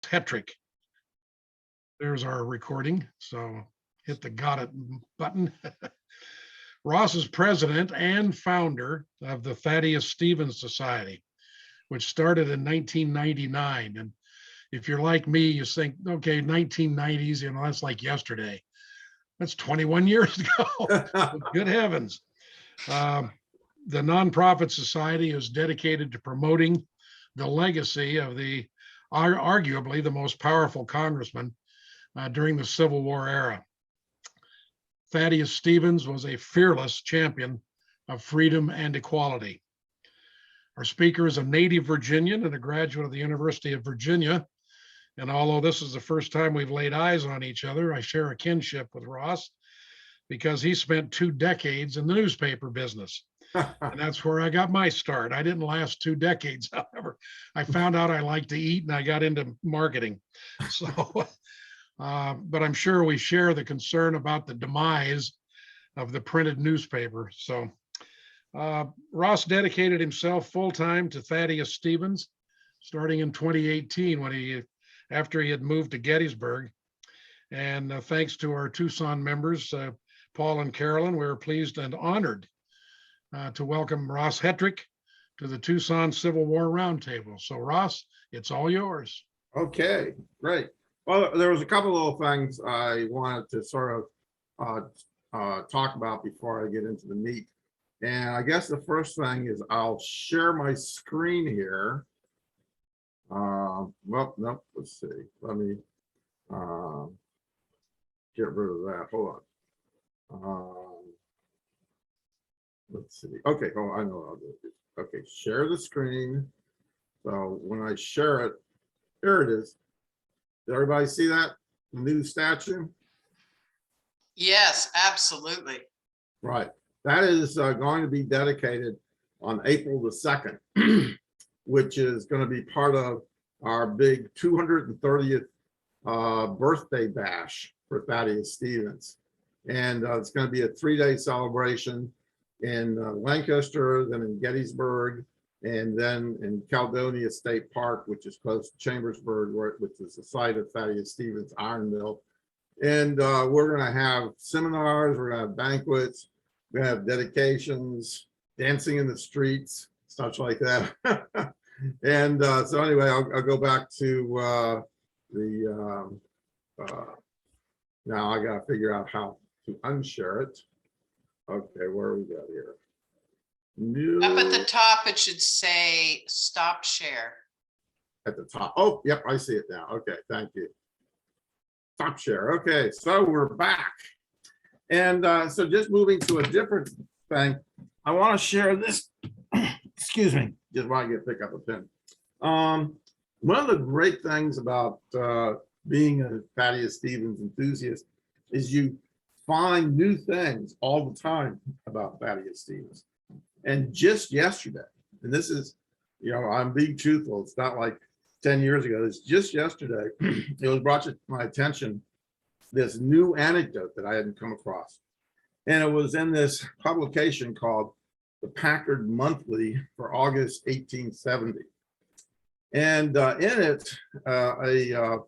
Hetrick. There's our recording. So hit the got it button. Ross is president and founder of the Thaddeus Stevens Society, which started in 1999. And if you're like me, you think, okay, 1990s, that's like yesterday. That's 21 years ago. Good heavens. The nonprofit society is dedicated to promoting the legacy of arguably the most powerful congressman during the Civil War era. Thaddeus Stevens was a fearless champion of freedom and equality. Our speaker is a native Virginian and a graduate of the University of Virginia. And although this is the first time we've laid eyes on each other, I share a kinship with Ross because he spent 2 decades in the newspaper business. And that's where I got my start. I didn't last 2 decades, however. I found out I liked to eat and I got into marketing. So, but I'm sure we share the concern about the demise of the printed newspaper. So Ross dedicated himself full-time to Thaddeus Stevens, starting in 2018 after he had moved to Gettysburg. And thanks to our Tucson members, Paul and Carolyn, we were pleased and honored to welcome Ross Hetrick to the Tucson Civil War Roundtable. So Ross, it's all yours. Okay, great. Well, there was a couple of things I wanted to sort of talk about before I get into the meat. And I guess the first thing is I'll share my screen here. Well, no, let's see. Let me get rid of that. Hold on. Let's see. Okay. Oh, I know what I'll do. Okay, share the screen. So when I share it, here it is. Did everybody see that? The new statue? Yes, absolutely. Right. That is going to be dedicated on April the 2nd, which is going to be part of our big 230th birthday bash for Thaddeus Stevens. And it's going to be a 3-day celebration in Lancaster, then in Gettysburg, and then in Caledonia State Park, which is close to Chambersburg, which is the site of Thaddeus Stevens Iron Mill. And we're going to have seminars, we're going to have banquets, we're going to have dedications, dancing in the streets, stuff like that. And so anyway, I'll go back to now I got to figure out how to unshare it. Okay, where we got here? New. Up at the top, it should say stop share. At the top. Oh, yep, I see it now. Okay, thank you. Stop share. Okay, so we're back. And so just moving to a different thing, I want to share this. Excuse me, just while I get pick up a pen. One of the great things about being a Thaddeus Stevens enthusiast is you find new things all the time about Thaddeus Stevens. And just yesterday, and this is, I'm being truthful, it's not like 10 years ago, it's just yesterday, it was brought to my attention, this new anecdote that I hadn't come across. And it was in this publication called the Packard Monthly for August 1870. And in it, a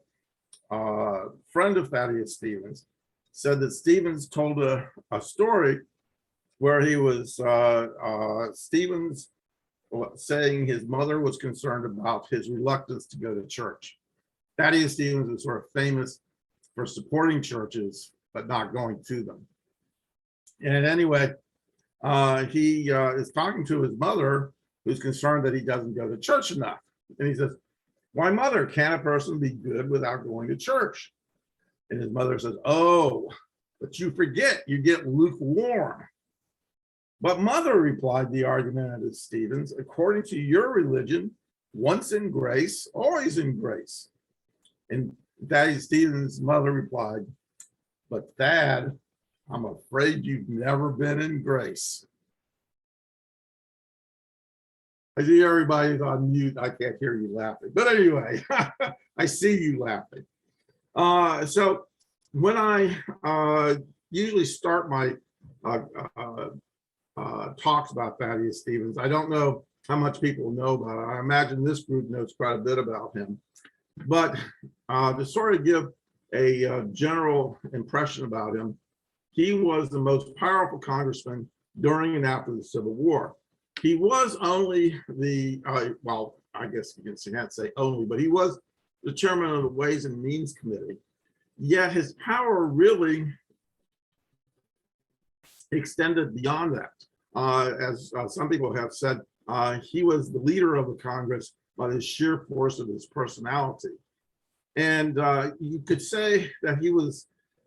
friend of Thaddeus Stevens said that Stevens told a story where he was, Stevens saying his mother was concerned about his reluctance to go to church. Thaddeus Stevens was sort of famous for supporting churches, but not going to them. And anyway, he is talking to his mother, who's concerned that he doesn't go to church enough. And he says, "Why, mother, can a person be good without going to church?" And his mother says, "Oh, but you forget, you get lukewarm." "But mother," replied the argumentative Stevens, "according to your religion, once in grace, always in grace." And Thaddeus Stevens' mother replied, "But Thad, I'm afraid you've never been in grace." I see everybody's on mute. I can't hear you laughing. But anyway, I see you laughing. So when I usually start my talks about Thaddeus Stevens, I don't know how much people know about it. I imagine this group knows quite a bit about him. But to sort of give a general impression about him, he was the most powerful congressman during and after the Civil War. He was only the, well, I guess you can't say only, but he was the chairman of the Ways and Means Committee. Yet his power really extended beyond that. As some people have said, he was the leader of the Congress by the sheer force of his personality. And you could say that he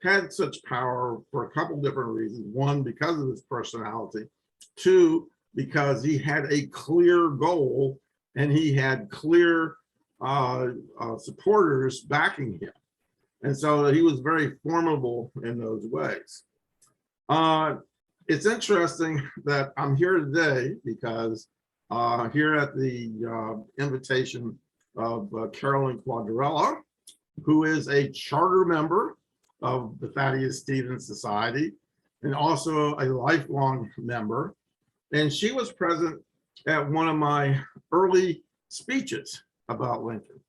had such power for a couple different reasons. One, because of his personality. Two, because he had a clear goal and he had clear supporters backing him. And so he was very formidable in those ways. It's interesting that I'm here today because here at the invitation of Carolyn Quadrella, who is a charter member of the Thaddeus Stevens Society and also a lifelong member. And she was present at one of my early speeches about Lincoln.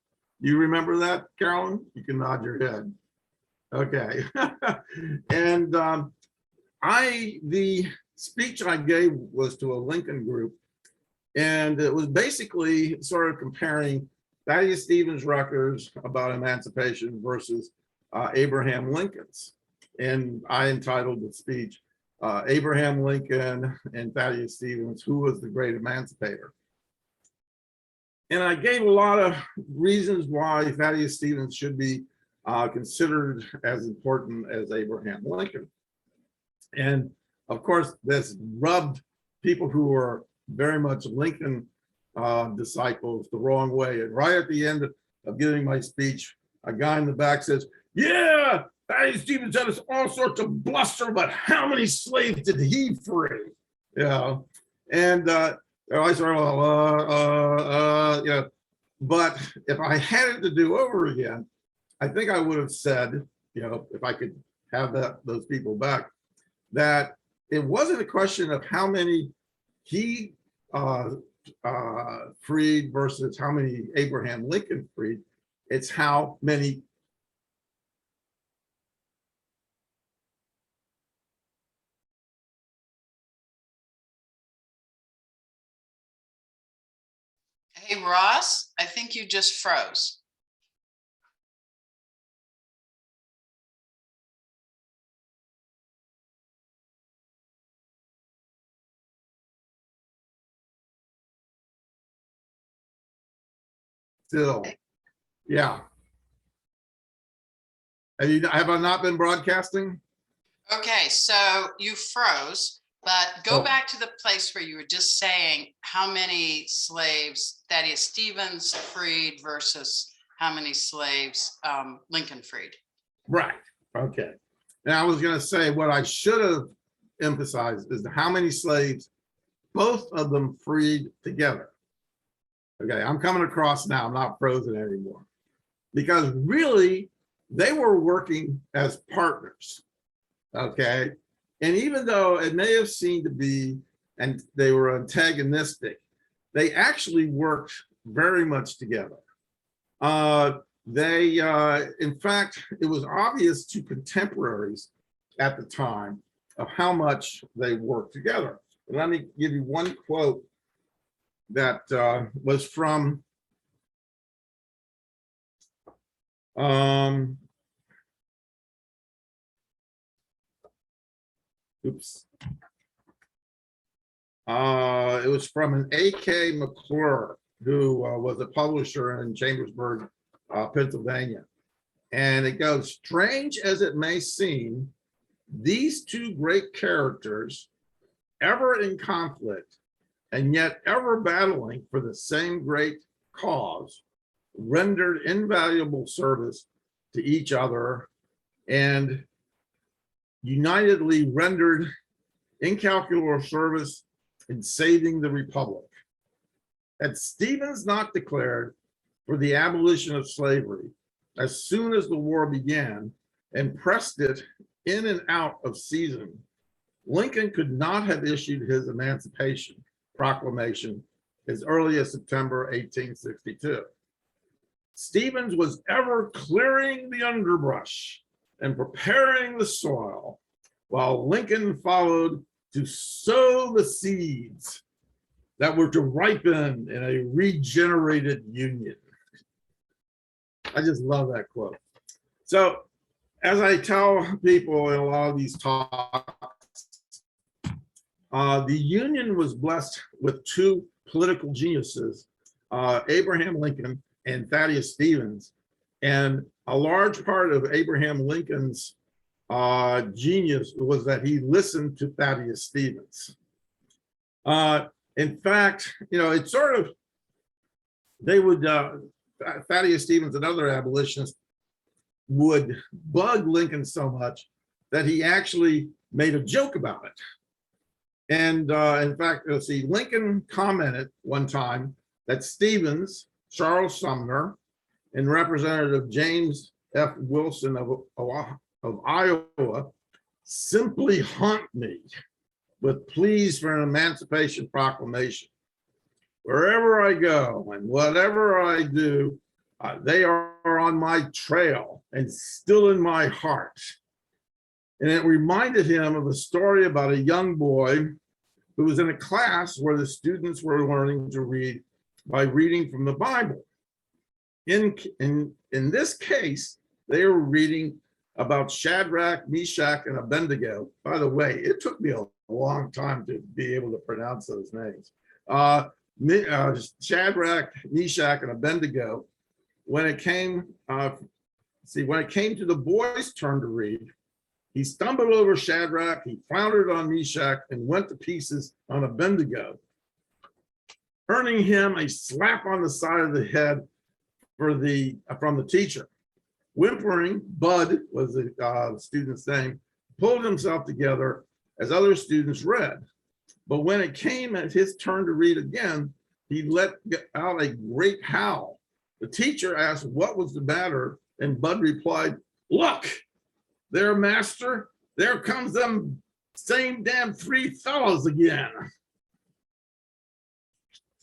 Do you remember that, Carolyn? You can nod your head. Okay. And the speech I gave was to a Lincoln group, and it was basically sort of comparing Thaddeus Stevens' records about emancipation versus Abraham Lincoln's. And I entitled the speech, Abraham Lincoln and Thaddeus Stevens, who was the great emancipator? And I gave a lot of reasons why Thaddeus Stevens should be considered as important as Abraham Lincoln. And of course, this rubbed people who were very much Lincoln disciples the wrong way. And right at the end of giving my speech, a guy in the back says, yeah, Thaddeus Stevens had us all sorts of bluster, but how many slaves did he free? Yeah. And I sort of, yeah. But if I had it to do over again, I think I would have said, if I could have those people back, that it wasn't a question of how many he freed versus how many Abraham Lincoln freed. It's how many. Hey, Ross, I think you just froze. Still, yeah. Have I not been broadcasting? Okay, so you froze, but go Oh. back to the place where you were just saying how many slaves Thaddeus Stevens freed versus how many slaves Lincoln freed. Right. Okay. Now I was going to say what I should have emphasized is how many slaves both of them freed together. Okay, I'm coming across now. I'm not frozen anymore. Because really, they were working as partners. Okay. And even though it may have seemed to be, and they were antagonistic, they actually worked very much together. In fact, it was obvious to contemporaries at the time of how much they worked together. And let me give you one quote that was from oops. It was from an A.K. McClure, who was a publisher in Chambersburg, Pennsylvania. And it goes, strange as it may seem, these two great characters, ever in conflict and yet ever battling for the same great cause, rendered invaluable service to each other and unitedly rendered incalculable service in saving the Republic. Had Stevens not declared for the abolition of slavery as soon as the war began and pressed it in and out of season, Lincoln could not have issued his Emancipation Proclamation as early as September 1862. Stevens was ever clearing the underbrush and preparing the soil, while Lincoln followed to sow the seeds that were to ripen in a regenerated union. I just love that quote. So, as I tell people in a lot of these talks, the Union was blessed with two political geniuses, Abraham Lincoln and Thaddeus Stevens. And a large part of Abraham Lincoln's genius was that he listened to Thaddeus Stevens. In fact, you know, it's sort of, they would, Thaddeus Stevens and other abolitionists would bug Lincoln so much that he actually made a joke about it. And in fact, let's see, Lincoln commented one time that Stevens, Charles Sumner, and Representative James F. Wilson of Iowa simply haunt me with pleas for an Emancipation Proclamation. Wherever I go and whatever I do, they are on my trail and still in my heart. And it reminded him of a story about a young boy who was in a class where the students were learning to read by reading from the Bible. In this case, they were reading about Shadrach, Meshach, and Abednego. By the way, it took me a long time to be able to pronounce those names. Shadrach, Meshach, and Abednego. When it came, when it came to the boy's turn to read, he stumbled over Shadrach, he floundered on Meshach, and went to pieces on Abednego, earning him a slap on the side of the head from the teacher. Whimpering, Bud was the student's name, pulled himself together as other students read. But when it came at his turn to read again, he let out a great howl. The teacher asked what was the matter, and Bud replied, "Look, there, master, there comes them same damn three fellows again."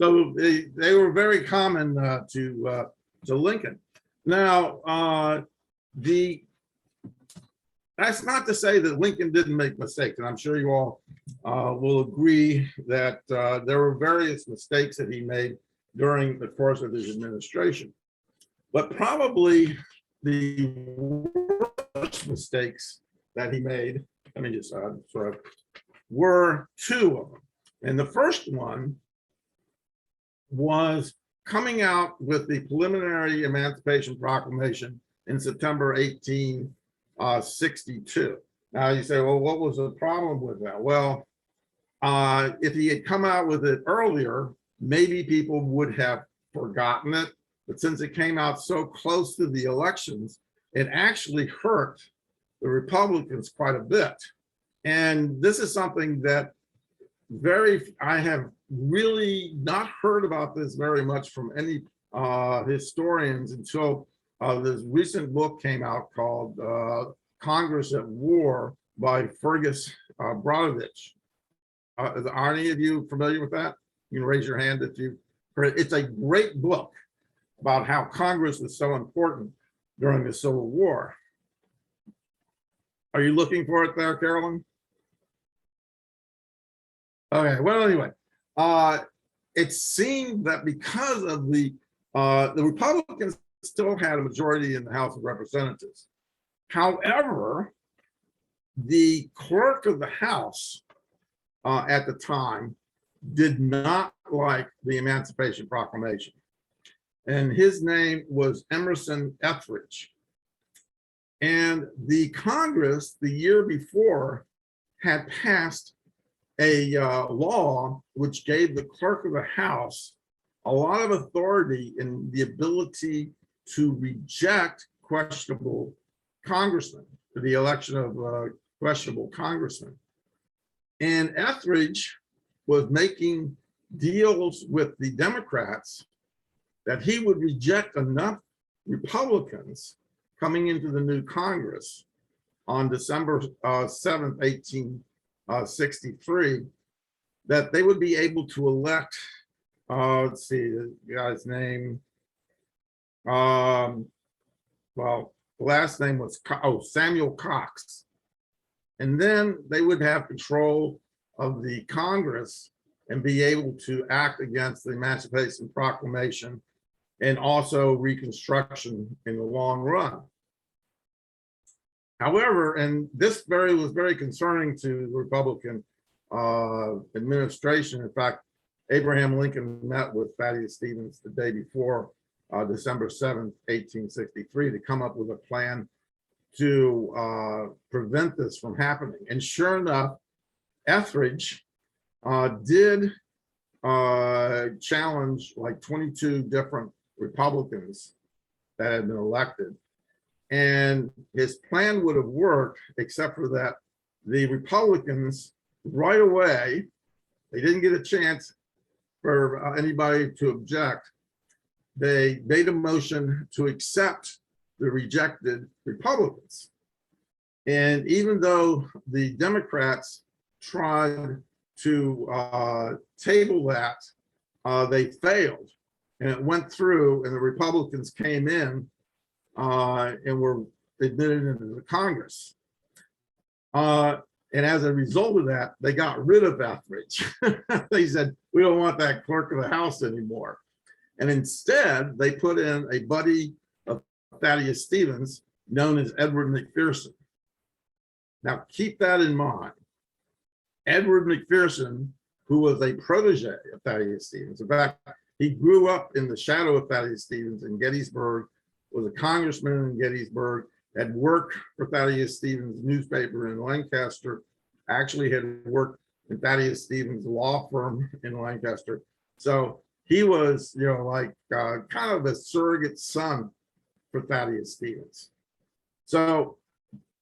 So they were very common to Lincoln. Now, that's not to say that Lincoln didn't make mistakes, and I'm sure you all will agree that there were various mistakes that he made during the course of his administration. But probably the worst mistakes that he made, let me just sort of, were two of them. And the first one was coming out with the preliminary Emancipation Proclamation in September 1862. Now you say, well, what was the problem with that? Well, if he had come out with it earlier, maybe people would have forgotten it. But since it came out so close to the elections, it actually hurt the Republicans quite a bit. And this is something that I have really not heard about this very much from any historians until this recent book came out called Congress at War by Fergus Brodovich. Are any of you familiar with that? You can raise your hand if you've heard. It's a great book about how Congress was so important during the Civil War. Are you looking for it there, Carolyn? Okay, well, anyway, it seemed that because of the Republicans still had a majority in the House of Representatives. However, the clerk of the House at the time did not like the Emancipation Proclamation. And his name was Emerson Hetrick. And the Congress, the year before, had passed a law which gave the clerk of the House a lot of authority in the ability to reject questionable congressmen, for the election of questionable congressmen. And Etheridge was making deals with the Democrats that he would reject enough Republicans coming into the new Congress on December 7th, 1863, that they would be able to elect, let's see, the guy's name, Well, the last name was, Samuel Cox. And then they would have control of the Congress and be able to act against the Emancipation Proclamation and also Reconstruction in the long run. However, and this was very concerning to the Republican administration. In fact, Abraham Lincoln met with Thaddeus Stevens the day before, December 7th, 1863, to come up with a plan to prevent this from happening. And sure enough, Etheridge did challenge like 22 different Republicans that had been elected. And his plan would have worked, except for that the Republicans right away, they didn't get a chance for anybody to object. They made a motion to accept the rejected Republicans. And even though the Democrats tried to table that, they failed. And it went through, and the Republicans came in and were admitted into the Congress. And as a result of that, they got rid of Etheridge. They said, we don't want that clerk of the House anymore. And instead, they put in a buddy of Thaddeus Stevens known as Edward McPherson. Now, keep that in mind. Edward McPherson, who was a protege of Thaddeus Stevens. In fact, he grew up in the shadow of Thaddeus Stevens in Gettysburg, was a congressman in Gettysburg, had worked for Thaddeus Stevens' newspaper in Lancaster, actually had worked in Thaddeus Stevens' law firm in Lancaster. So he was, like kind of a surrogate son for Thaddeus Stevens. So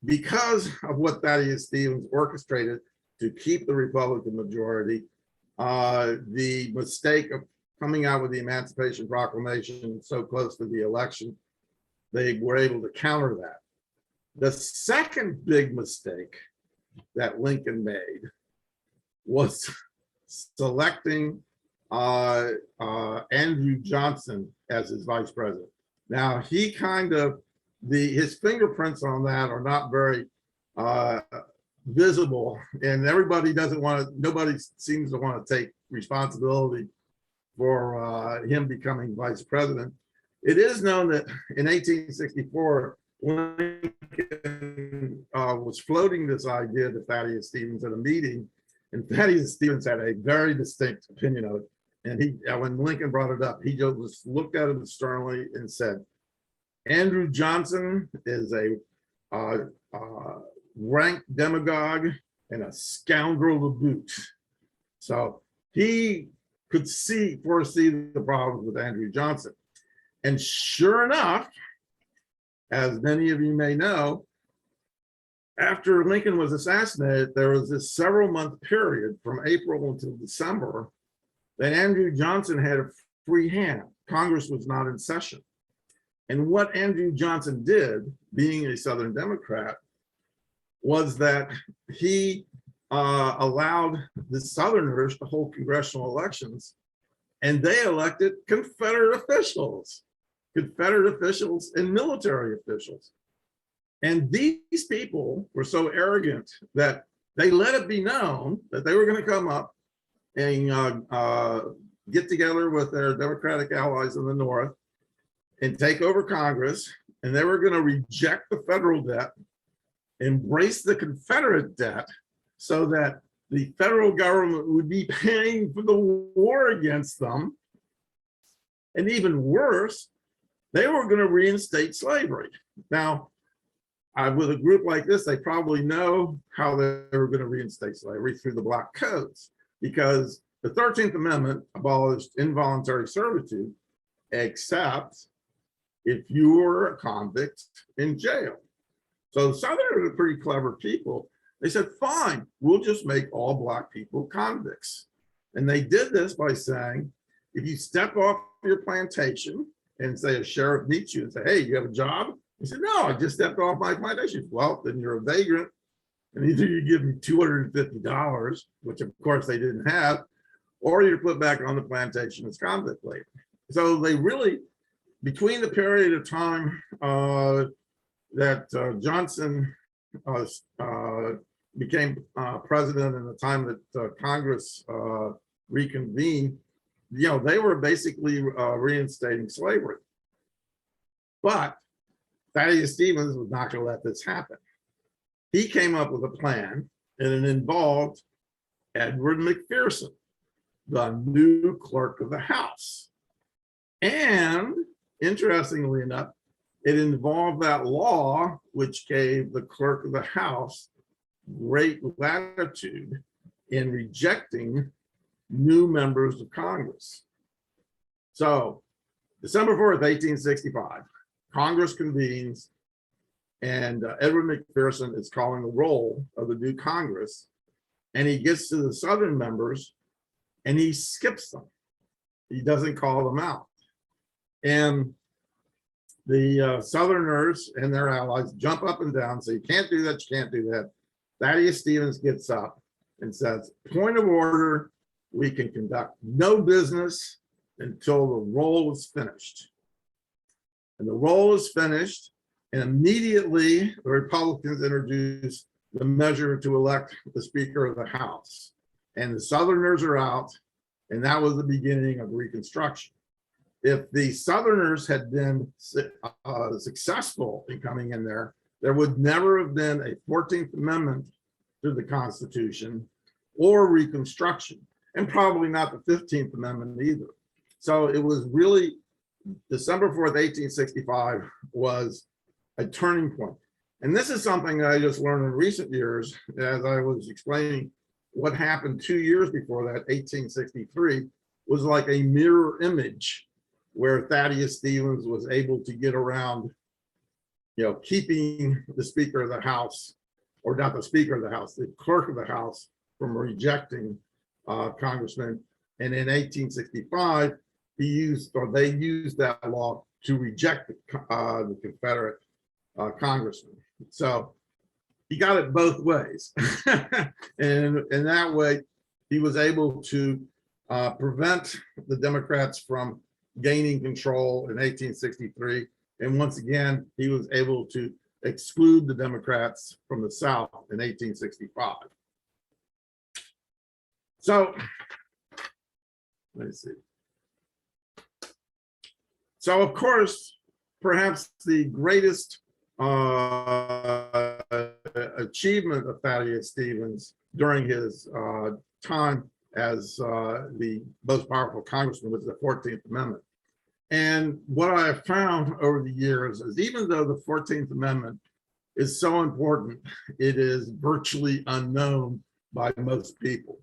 because of what Thaddeus Stevens orchestrated to keep the Republican majority, the mistake of coming out with the Emancipation Proclamation so close to the election, they were able to counter that. The second big mistake that Lincoln made was selecting Andrew Johnson as his vice president. Now, he kind of, his fingerprints on that are not very visible, and everybody doesn't want to, nobody seems to want to take responsibility for him becoming vice president. It is known that in 1864, Lincoln was floating this idea to Thaddeus Stevens at a meeting, and Thaddeus Stevens had a very distinct opinion of it. And when Lincoln brought it up, he just looked at him sternly and said, Andrew Johnson is a rank demagogue and a scoundrel to boot. So he could foresee the problems with Andrew Johnson. And sure enough, as many of you may know, after Lincoln was assassinated, there was this several-month period from April until December that Andrew Johnson had a free hand. Congress was not in session. And what Andrew Johnson did, being a Southern Democrat, was that he allowed the Southerners to hold congressional elections, and they elected Confederate officials and military officials. And these people were so arrogant that they let it be known that they were going to come up and get together with their Democratic allies in the North and take over Congress, and they were going to reject the federal debt, embrace the Confederate debt, so that the federal government would be paying for the war against them. And even worse, they were going to reinstate slavery. Now, with a group like this, they probably know how they were going to reinstate slavery through the Black Codes, because the 13th Amendment abolished involuntary servitude, except if you were a convict in jail. So the Southerners are pretty clever people. They said, fine, we'll just make all Black people convicts. And they did this by saying, if you step off your plantation and say a sheriff meets you and say, hey, you have a job? He said, no, I just stepped off my plantation. Well, then you're a vagrant. And either you give me $250, which of course they didn't have, or you're put back on the plantation as convict labor. So they really between the period of time that Johnson became president and the time that Congress reconvened, they were basically reinstating slavery. But Thaddeus Stevens was not going to let this happen. He came up with a plan, and it involved Edward McPherson, the new clerk of the House. And interestingly enough, it involved that law which gave the clerk of the House great latitude in rejecting new members of Congress. So December 4th, 1865, Congress convenes, and Edward McPherson is calling the roll of the new Congress, and he gets to the Southern members and he skips them. He doesn't call them out. And the Southerners and their allies jump up and down, say, you can't do that, you can't do that. Thaddeus Stevens gets up and says, point of order, we can conduct no business until the roll is finished. And the roll is finished, and immediately the Republicans introduce the measure to elect the Speaker of the House. And the Southerners are out, and that was the beginning of Reconstruction. If the Southerners had been successful in coming in there, there would never have been a 14th Amendment to the Constitution or Reconstruction, and probably not the 15th Amendment either. So it was really December 4th, 1865 was a turning point. And this is something that I just learned in recent years as I was explaining what happened 2 years before that, 1863, was like a mirror image where Thaddeus Stevens was able to get around, keeping the Speaker of the House, or not the Speaker of the House, the Clerk of the House from rejecting congressmen. And in 1865, they used that law to reject the Confederate congressman. So he got it both ways. And in that way, he was able to prevent the Democrats from gaining control in 1863. And once again, he was able to exclude the Democrats from the South in 1865. So, let me see. So, of course, perhaps the greatest achievement of Thaddeus Stevens during his time as the most powerful congressman was the 14th Amendment. And what I have found over the years is even though the 14th Amendment is so important, it is virtually unknown by most people.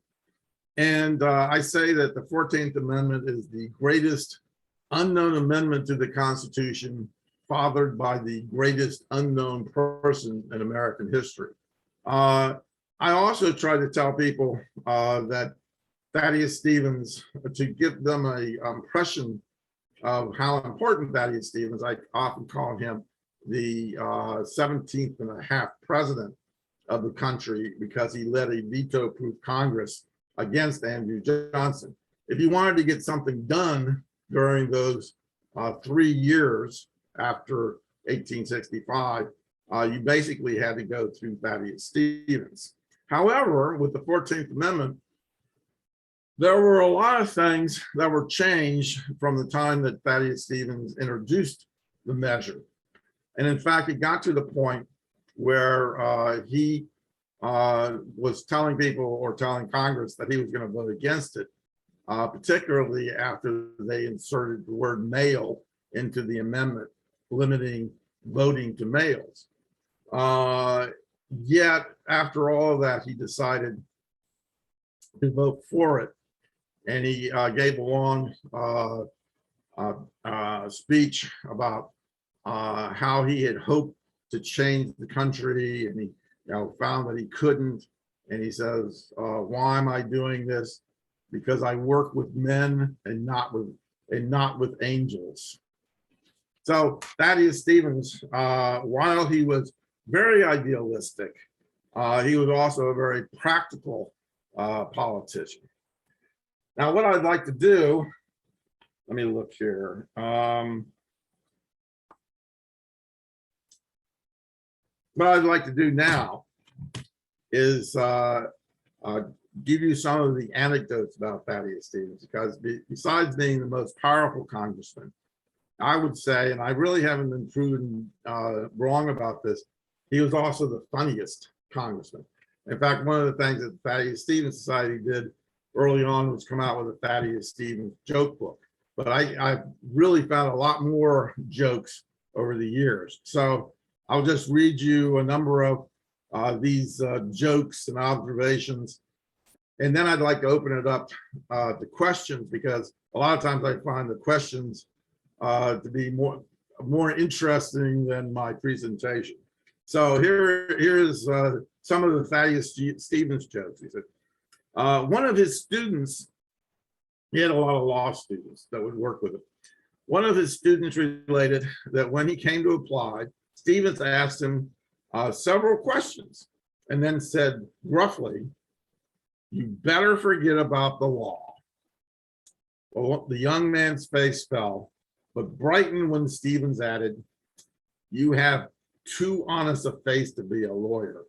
And I say that the 14th Amendment is the greatest unknown amendment to the Constitution, fathered by the greatest unknown person in American history. I also try to tell people that Thaddeus Stevens, to give them an impression of how important Thaddeus Stevens, I often call him the 17th and a half president of the country because he led a veto-proof Congress against Andrew Johnson. If you wanted to get something done during those 3 years after 1865, you basically had to go through Thaddeus Stevens. However, with the 14th Amendment, there were a lot of things that were changed from the time that Thaddeus Stevens introduced the measure. And in fact, it got to the point where he was telling people or telling Congress that he was going to vote against it, particularly after they inserted the word male into the amendment, limiting voting to males. Yet, after all of that, he decided to vote for it. And he gave a long speech about how he had hoped to change the country, and he found that he couldn't. And he says, "Why am I doing this? Because I work with men and not with angels." So Thaddeus Stevens, while he was very idealistic, he was also a very practical politician. Now, what I'd like to do, let me look here. what I'd like to do now is give you some of the anecdotes about Thaddeus Stevens, because besides being the most powerful congressman, I would say, and I really haven't been proven wrong about this, he was also the funniest congressman. In fact, one of the things that the Thaddeus Stevens Society did early on was come out with a Thaddeus Stevens joke book. But I really found a lot more jokes over the years. So I'll just read you a number of these jokes and observations. And then I'd like to open it up to questions, because a lot of times I find the questions to be more interesting than my presentation. So here's some of the Thaddeus Stevens jokes. He said, one of his students, he had a lot of law students that would work with him. One of his students related that when he came to apply, Stevens asked him several questions and then said gruffly, "You better forget about the law." Well, the young man's face fell, but brightened when Stevens added, "You have too honest a face to be a lawyer."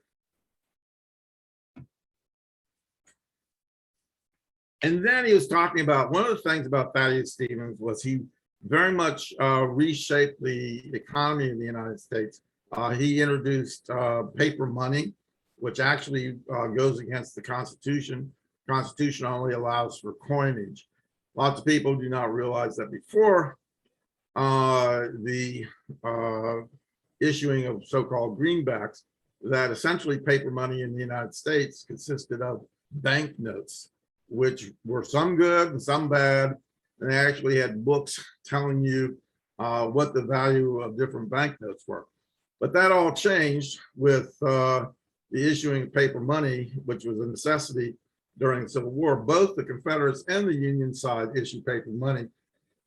And then he was talking about, one of the things about Thaddeus Stevens was he very much reshaped the economy in the United States. He introduced paper money, which actually goes against the Constitution. Constitution only allows for coinage. Lots of people do not realize that before the issuing of so-called greenbacks, that essentially paper money in the United States consisted of banknotes, which were some good and some bad. And they actually had books telling you what the value of different banknotes were. But that all changed with the issuing of paper money, which was a necessity during the Civil War. Both the Confederates and the Union side issued paper money.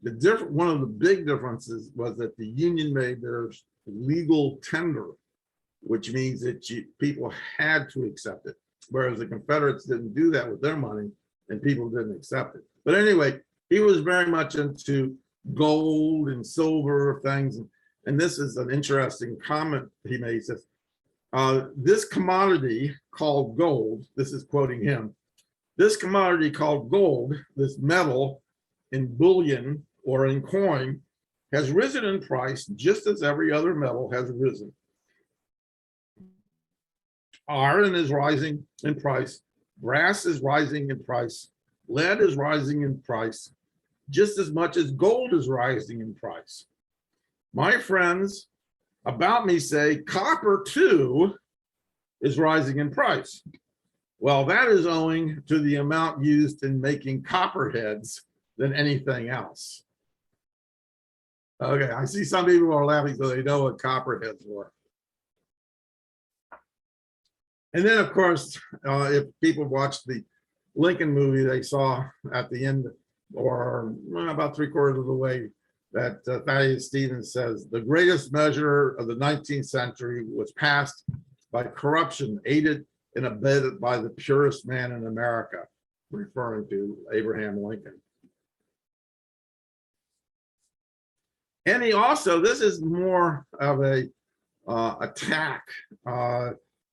One of the big differences was that the Union made their legal tender, which means that people had to accept it, whereas the Confederates didn't do that with their money and people didn't accept it. But anyway, he was very much into gold and silver things. And this is an interesting comment he made. He says, this commodity called gold, this is quoting him, this commodity called gold, this metal in bullion or in coin, has risen in price just as every other metal has risen. Iron is rising in price, brass is rising in price, lead is rising in price, just as much as gold is rising in price. My friends about me say copper too is rising in price. Well, that is owing to the amount used in making copperheads than anything else. Okay, I see some people are laughing so they know what copperheads were. And then, of course, if people watched the Lincoln movie, they saw at the end, or about 3/4 of the way, that Thaddeus Stevens says, the greatest measure of the 19th century was passed by corruption, aided and abetted by the purest man in America, referring to Abraham Lincoln. And he also, this is more of a attack,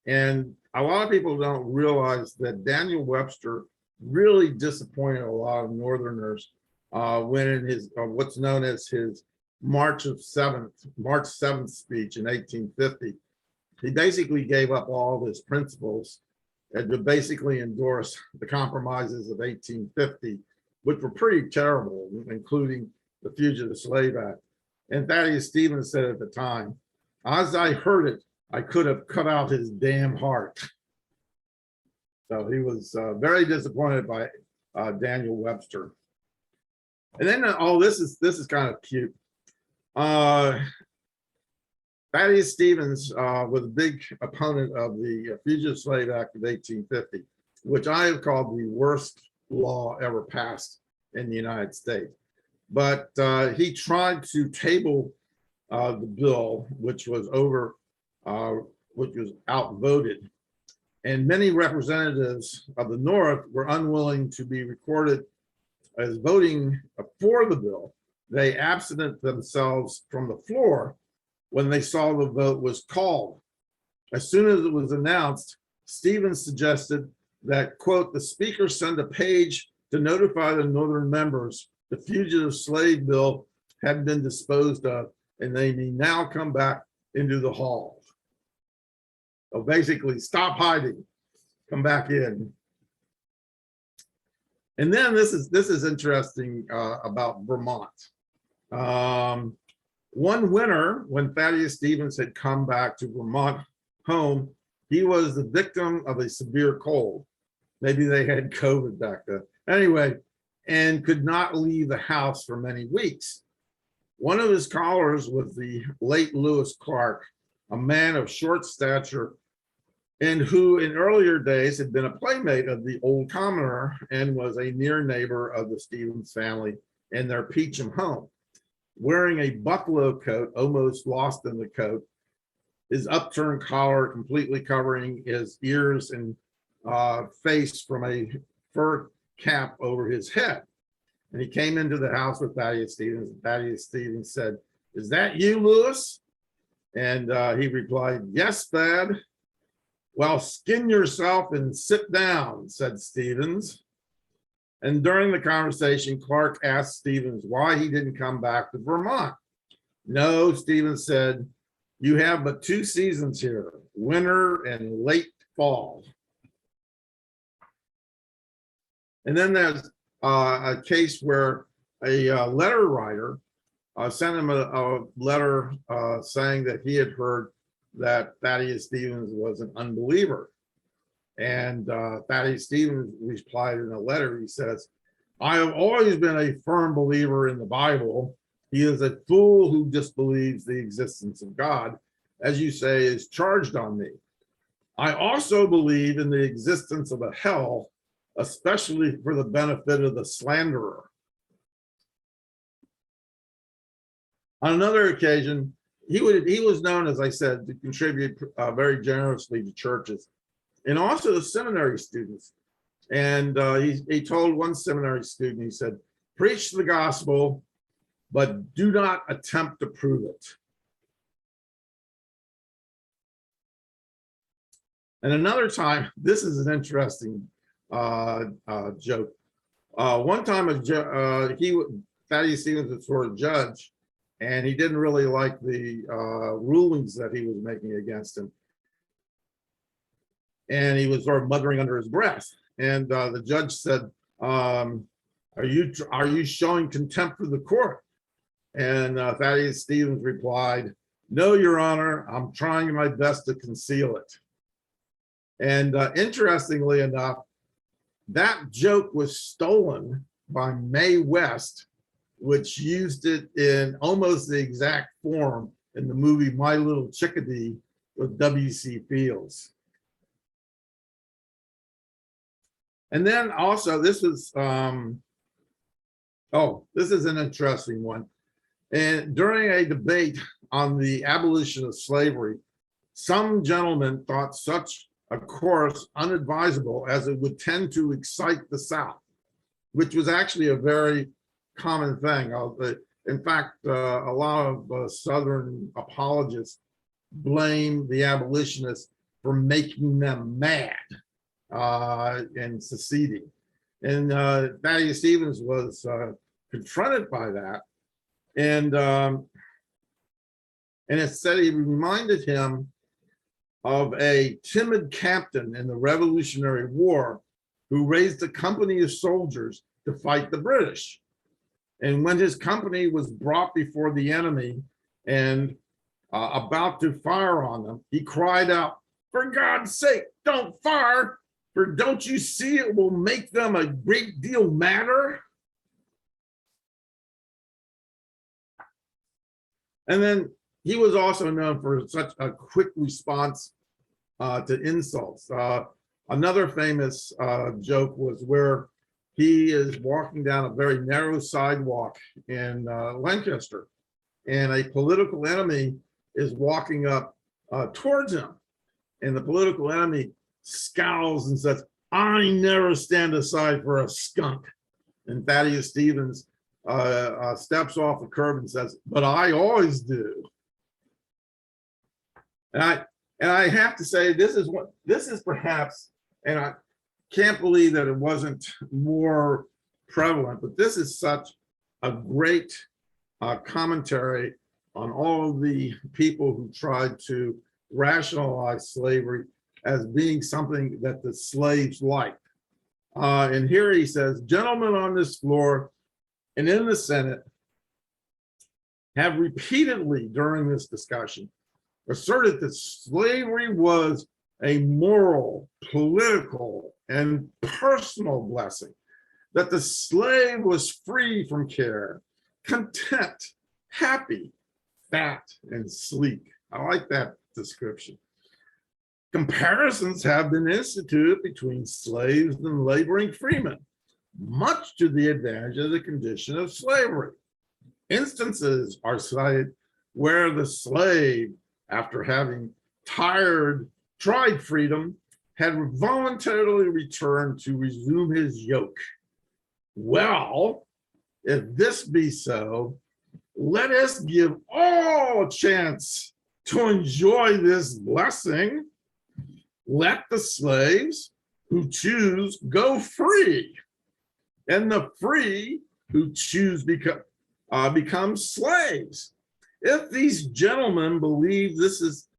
and a lot of people don't realize that Daniel Webster really disappointed a lot of Northerners when in his what's known as his March 7th speech in 1850, he basically gave up all of his principles and to basically endorse the compromises of 1850, which were pretty terrible, including the Fugitive Slave Act. And Thaddeus Stevens said at the time, as I heard it, I could have cut out his damn heart. So he was very disappointed by Daniel Webster. And then, oh, this is kind of cute. Thaddeus Stevens was a big opponent of the Fugitive Slave Act of 1850, which I have called the worst law ever passed in the United States. But he tried to table the bill, which was outvoted. And many representatives of the North were unwilling to be recorded as voting for the bill. They absented themselves from the floor when they saw the vote was called. As soon as it was announced, Stevens suggested that, quote, the speaker send a page to notify the Northern members the fugitive slave bill had been disposed of, and they may now come back into the hall. So basically, stop hiding, come back in. And then this is interesting about Vermont. One winter, when Thaddeus Stevens had come back to Vermont home, he was the victim of a severe cold. Maybe they had COVID back then. Anyway, and could not leave the house for many weeks. One of his callers was the late Lewis Clark, a man of short stature, and who in earlier days had been a playmate of the old commoner and was a near neighbor of the Stevens family in their Peacham home. Wearing a buffalo coat, almost lost in the coat, his upturned collar completely covering his ears and face from a fur cap over his head. And he came into the house with Thaddeus Stevens. Thaddeus Stevens said, "Is that you, Lewis?" And he replied, "Yes, Thad." "Well, skin yourself and sit down," said Stevens. And during the conversation, Clark asked Stevens why he didn't come back to Vermont. "No," Stevens said, "you have but 2 seasons here, winter and late fall." And then there's a case where a letter writer sent him a letter saying that he had heard that Thaddeus Stevens was an unbeliever. And Thaddeus Stevens replied in a letter, he says, "I have always been a firm believer in the Bible. He is a fool who disbelieves the existence of God, as you say, is charged on me. I also believe in the existence of a hell, especially for the benefit of the slanderer." On another occasion, he was known, as I said, to contribute very generously to churches and also to seminary students. And he told one seminary student, he said, "Preach the gospel, but do not attempt to prove it." And another time, this is an interesting joke. One time, Thaddeus Stevens was for a judge, and he didn't really like the rulings that he was making against him. And he was sort of muttering under his breath. And the judge said, are you showing contempt for the court? And Thaddeus Stevens replied, "No, Your Honor, I'm trying my best to conceal it." And interestingly enough, that joke was stolen by Mae West, which used it in almost the exact form in the movie My Little Chickadee with W.C. Fields. And then also, this is an interesting one. And during a debate on the abolition of slavery, some gentlemen thought such a course unadvisable as it would tend to excite the South, which was actually a very common thing. In fact, a lot of Southern apologists blame the abolitionists for making them mad and seceding. And Thaddeus Stevens was confronted by that. And it said he reminded him of a timid captain in the Revolutionary War who raised a company of soldiers to fight the British. And when his company was brought before the enemy and about to fire on them, he cried out, "For God's sake, don't fire, for don't you see it will make them a great deal madder?" And then he was also known for such a quick response to insults. Another famous joke was where he is walking down a very narrow sidewalk in Lancaster, and a political enemy is walking up towards him. And the political enemy scowls and says, "I never stand aside for a skunk." And Thaddeus Stevens steps off the curb and says, "But I always do." And And I have to say, this is perhaps, and I can't believe that it wasn't more prevalent, but this is such a great commentary on all of the people who tried to rationalize slavery as being something that the slaves liked. And here he says, gentlemen on this floor and in the Senate have repeatedly during this discussion asserted that slavery was a moral, political, and personal blessing, that the slave was free from care, content, happy, fat, and sleek. I like that description. Comparisons have been instituted between slaves and laboring freemen, much to the advantage of the condition of slavery. Instances are cited where the slave, after having tried freedom, had voluntarily returned to resume his yoke. Well, if this be so, let us give all a chance to enjoy this blessing. Let the slaves who choose go free, and the free who choose become slaves. If these gentlemen believe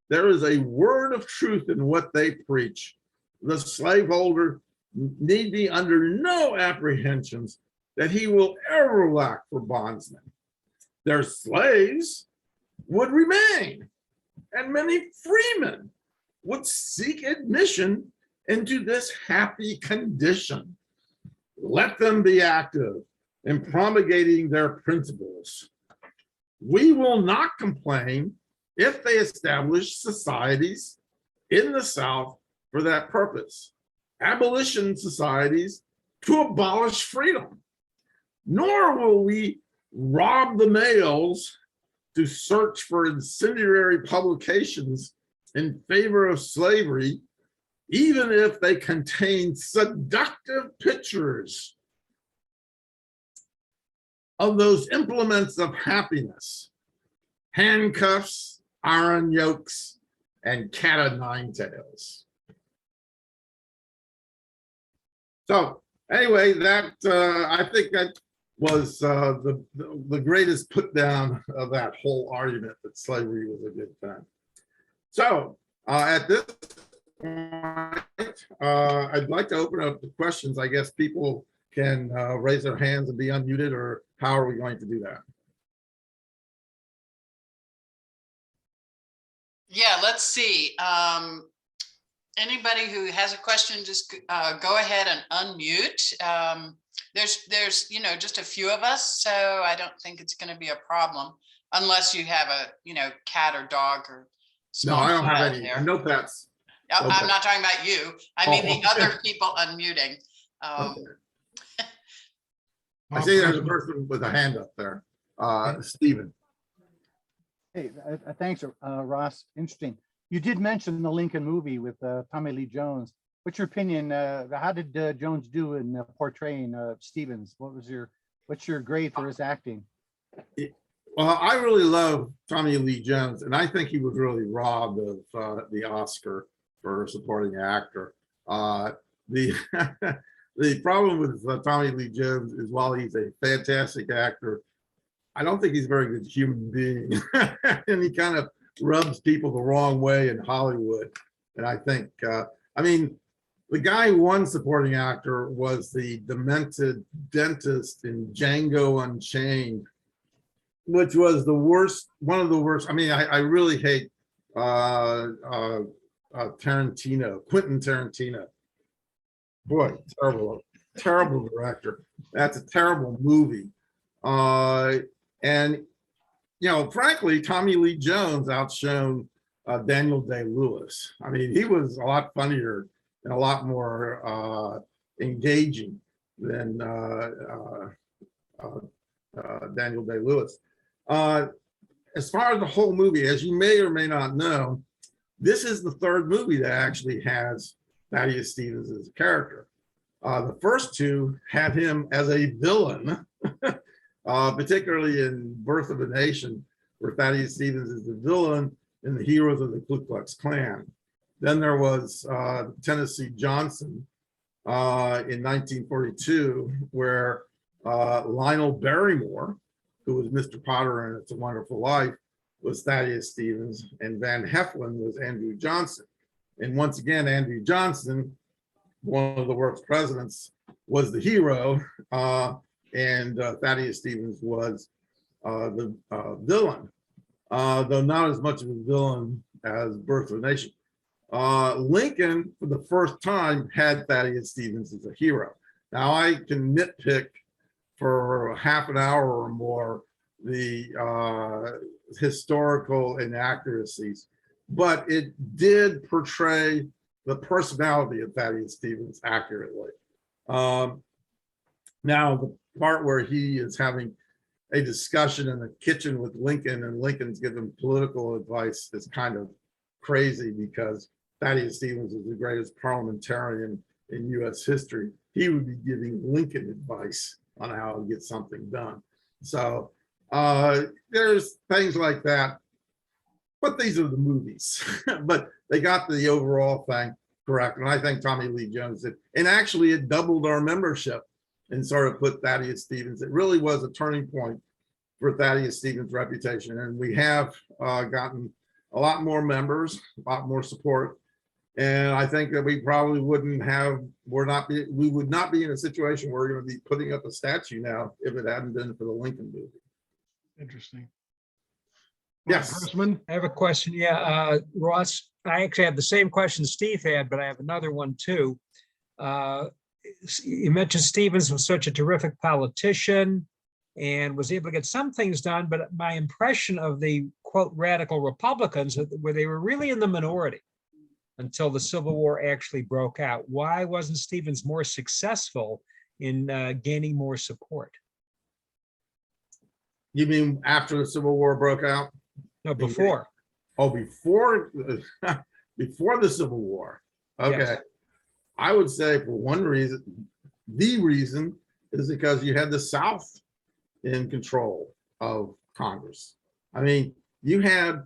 there is a word of truth in what they preach, the slaveholder need be under no apprehensions that he will ever lack for bondsmen. Their slaves would remain, and many freemen would seek admission into this happy condition. Let them be active in promulgating their principles. We will not complain if they establish societies in the South for that purpose, abolition societies to abolish freedom, nor will we rob the mails to search for incendiary publications in favor of slavery, even if they contain seductive pictures of those implements of happiness, handcuffs, iron yokes, and cat o' nine tails. So anyway, that I think that was the greatest put down of that whole argument that slavery was a good thing. So at this point, I'd like to open up the questions. I guess people can raise their hands and be unmuted, or how are we going to do that? Yeah, let's see. Anybody who has a question, just go ahead and unmute. There's just a few of us, so I don't think it's going to be a problem unless you have a cat or dog or No, small I don't have child any. there. No pets. I'm not talking about you. I mean the Oh. other people unmuting. Okay. I see there's a person with a hand up there. Stephen. Hey, thanks, Ross. Interesting. You did mention the Lincoln movie with Tommy Lee Jones. What's your opinion? How did Jones do in portraying Stevens? What's your grade for his acting? Well, I really love Tommy Lee Jones, and I think he was really robbed of the Oscar for supporting actor. The the problem with Tommy Lee Jones is, while he's a fantastic actor, I don't think he's a very good human being, and he kind of rubs people the wrong way in Hollywood. And I think, I mean, the guy who won supporting actor was the demented dentist in Django Unchained, which was the worst, one of the worst. I mean, I really hate Quentin Tarantino. Boy, terrible director. That's a terrible movie. And, frankly, Tommy Lee Jones outshone Daniel Day-Lewis. I mean, he was a lot funnier and a lot more engaging than Daniel Day-Lewis. As far as the whole movie, as you may or may not know, this is the third movie that actually has Thaddeus Stevens as a character. The first two had him as a villain, particularly in Birth of a Nation, where Thaddeus Stevens is the villain and the heroes of the Ku Klux Klan. Then there was Tennessee Johnson in 1942, where Lionel Barrymore, who was Mr. Potter in It's a Wonderful Life, was Thaddeus Stevens, and Van Heflin was Andrew Johnson. And once again, Andrew Johnson, one of the world's presidents, was the hero, and Thaddeus Stevens was the villain, though not as much of a villain as Birth of a Nation. Lincoln, for the first time, had Thaddeus Stevens as a hero. Now, I can nitpick for half an hour or more the historical inaccuracies, but it did portray the personality of Thaddeus Stevens accurately. Now, the part where he is having a discussion in the kitchen with Lincoln and Lincoln's giving political advice is kind of crazy, because Thaddeus Stevens is the greatest parliamentarian in US history. He would be giving Lincoln advice on how to get something done. So there's things like that, but these are the movies. But they got the overall thing correct. And I think Tommy Lee Jones did. And actually it doubled our membership and sort of put Thaddeus Stevens. It really was a turning point for Thaddeus Stevens' reputation. And we have gotten a lot more members, a lot more support. And I think that we probably wouldn't have, we would not be in a situation where we're going to be putting up a statue now if it hadn't been for the Lincoln movie. Interesting. Yes. Grossman? I have a question. Yeah, Ross, I actually have the same question Steve had, but I have another one too. You mentioned Stevens was such a terrific politician and was able to get some things done, but my impression of the quote radical Republicans where they were really in the minority until the Civil War actually broke out. Why wasn't Stevens more successful in gaining more support? You mean after the Civil War broke out? No, before. Oh, before before the Civil War. Okay. Yes. I would say for one reason, the reason is because you had the South in control of Congress. I mean, you had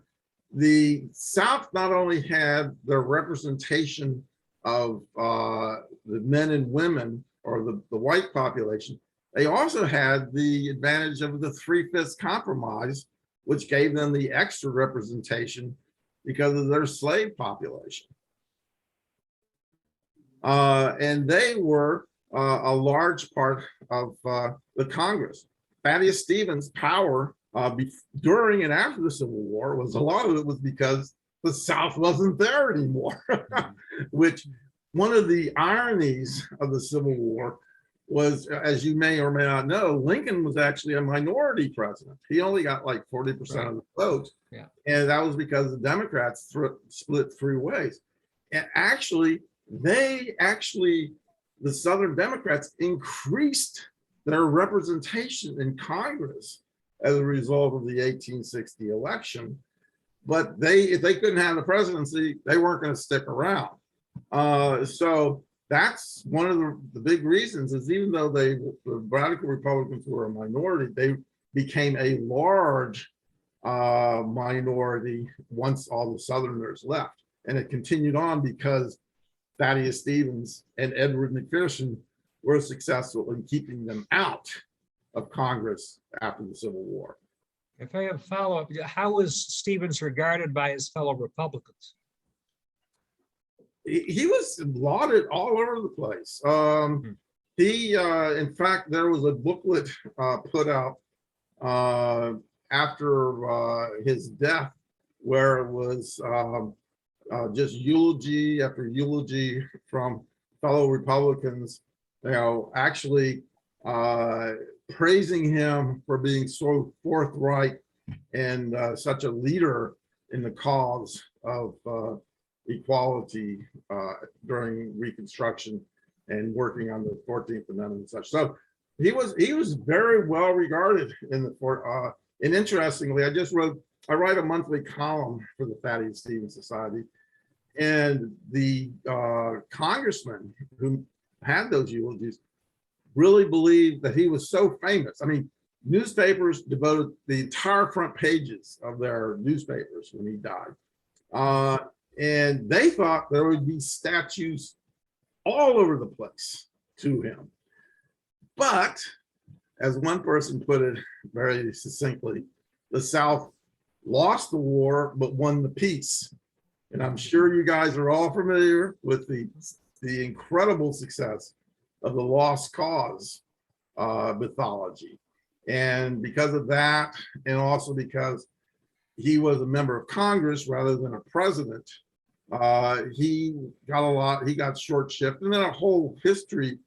the South not only had the representation of the men and women or the white population, they also had the advantage of the 3/5 compromise, which gave them the extra representation because of their slave population. And they were a large part of the Congress. Thaddeus Stevens' power during and after the Civil War was, a lot of it was because the South wasn't there anymore, which one of the ironies of the Civil War was, as you may or may not know, Lincoln was actually a minority president. He only got like 40% of the vote. Yeah. And that was because the Democrats split three ways. And actually, the Southern Democrats increased their representation in Congress as a result of the 1860 election. But if they couldn't have the presidency, they weren't going to stick around. So that's one of the big reasons, is even though the radical Republicans were a minority, they became a large minority once all the Southerners left. And it continued on because Thaddeus Stevens and Edward McPherson were successful in keeping them out of Congress after the Civil War. If I have a follow-up, how was Stevens regarded by his fellow Republicans? He was lauded all over the place. He, in fact, there was a booklet put out after his death, where it was just eulogy after eulogy from fellow Republicans, actually praising him for being so forthright and such a leader in the cause of equality during Reconstruction and working on the 14th Amendment and such. So he was very well regarded in the fort. And interestingly, I write a monthly column for the Thaddeus Stevens Society, and the congressman who had those eulogies really believed that he was so famous. I mean, newspapers devoted the entire front pages of their newspapers when he died And they thought there would be statues all over the place to him. But as one person put it very succinctly, the South lost the war, but won the peace. And I'm sure you guys are all familiar with the incredible success of the lost cause mythology. And because of that, and also because he was a member of Congress rather than a president, he got short shift. And then a whole history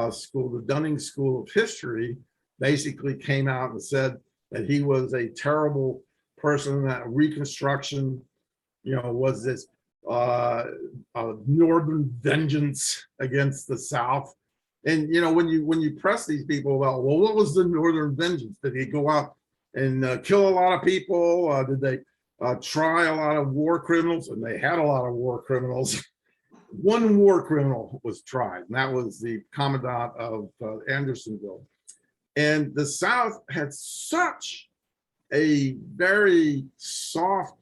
school, the Dunning School of History, basically came out and said that he was a terrible person, that Reconstruction, was this northern vengeance against the South. And when you press these people about, well, what was the northern vengeance? Did he go out and kill a lot of people? Did they try a lot of war criminals? And they had a lot of war criminals. One war criminal was tried, and that was the commandant of Andersonville. And the South had such a very soft,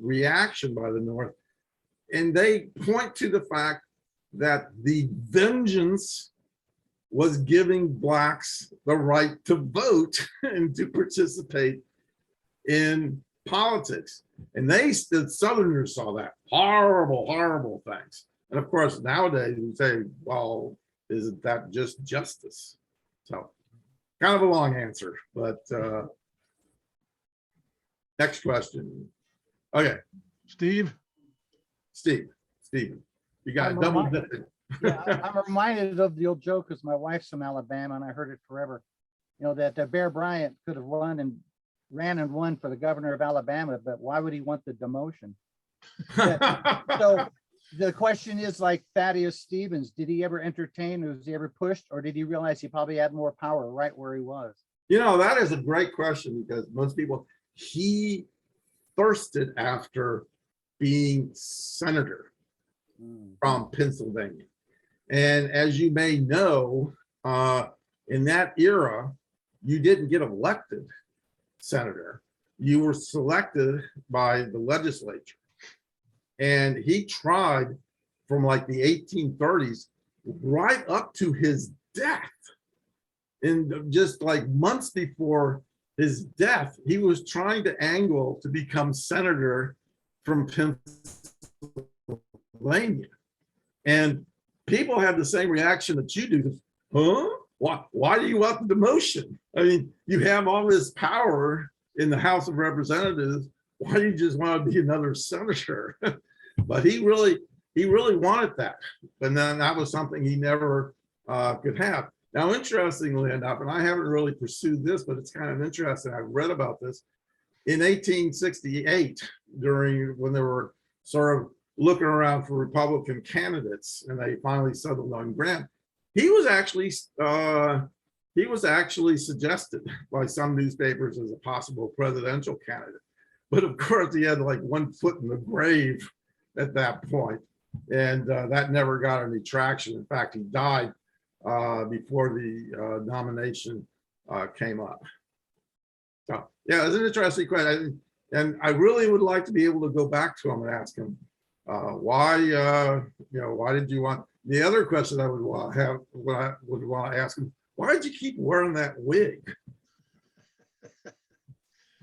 reaction by the North. And they point to the fact that the vengeance was giving Blacks the right to vote and to participate in politics. And the Southerners saw that horrible, horrible things. And of course, nowadays we say, well, isn't that just justice? So kind of a long answer, but next question. Okay, Steve? Steven, you got I'm double reminded- dipping. Yeah, I'm reminded of the old joke because my wife's from Alabama and I heard it forever. That Bear Bryant could have ran and won for the governor of Alabama, but why would he want the demotion? So the question is, like Thaddeus Stevens, did he ever entertain, or was he ever pushed, or did he realize he probably had more power right where he was? That is a great question, because most people, he thirsted after being senator from Pennsylvania. And as you may know, in that era, you didn't get elected senator. You were selected by the legislature. And he tried from like the 1830s right up to his death. And just like months before his death, he was trying to angle to become senator from Pennsylvania. And people had the same reaction that you do. Huh? Why do you want the demotion? I mean, you have all this power in the House of Representatives. Why do you just want to be another senator? But he really wanted that. And then that was something he never could have. Now, interestingly enough, and I haven't really pursued this, but it's kind of interesting. I've read about this. In 1868, when they were sort of looking around for Republican candidates, and they finally settled on Grant, he was actually suggested by some newspapers as a possible presidential candidate. But of course, he had like one foot in the grave at that point, and that never got any traction. In fact, he died before the nomination came up. So yeah, it's an interesting question, and I really would like to be able to go back to him and ask him why did you want? The other question I would want to ask him: why did you keep wearing that wig?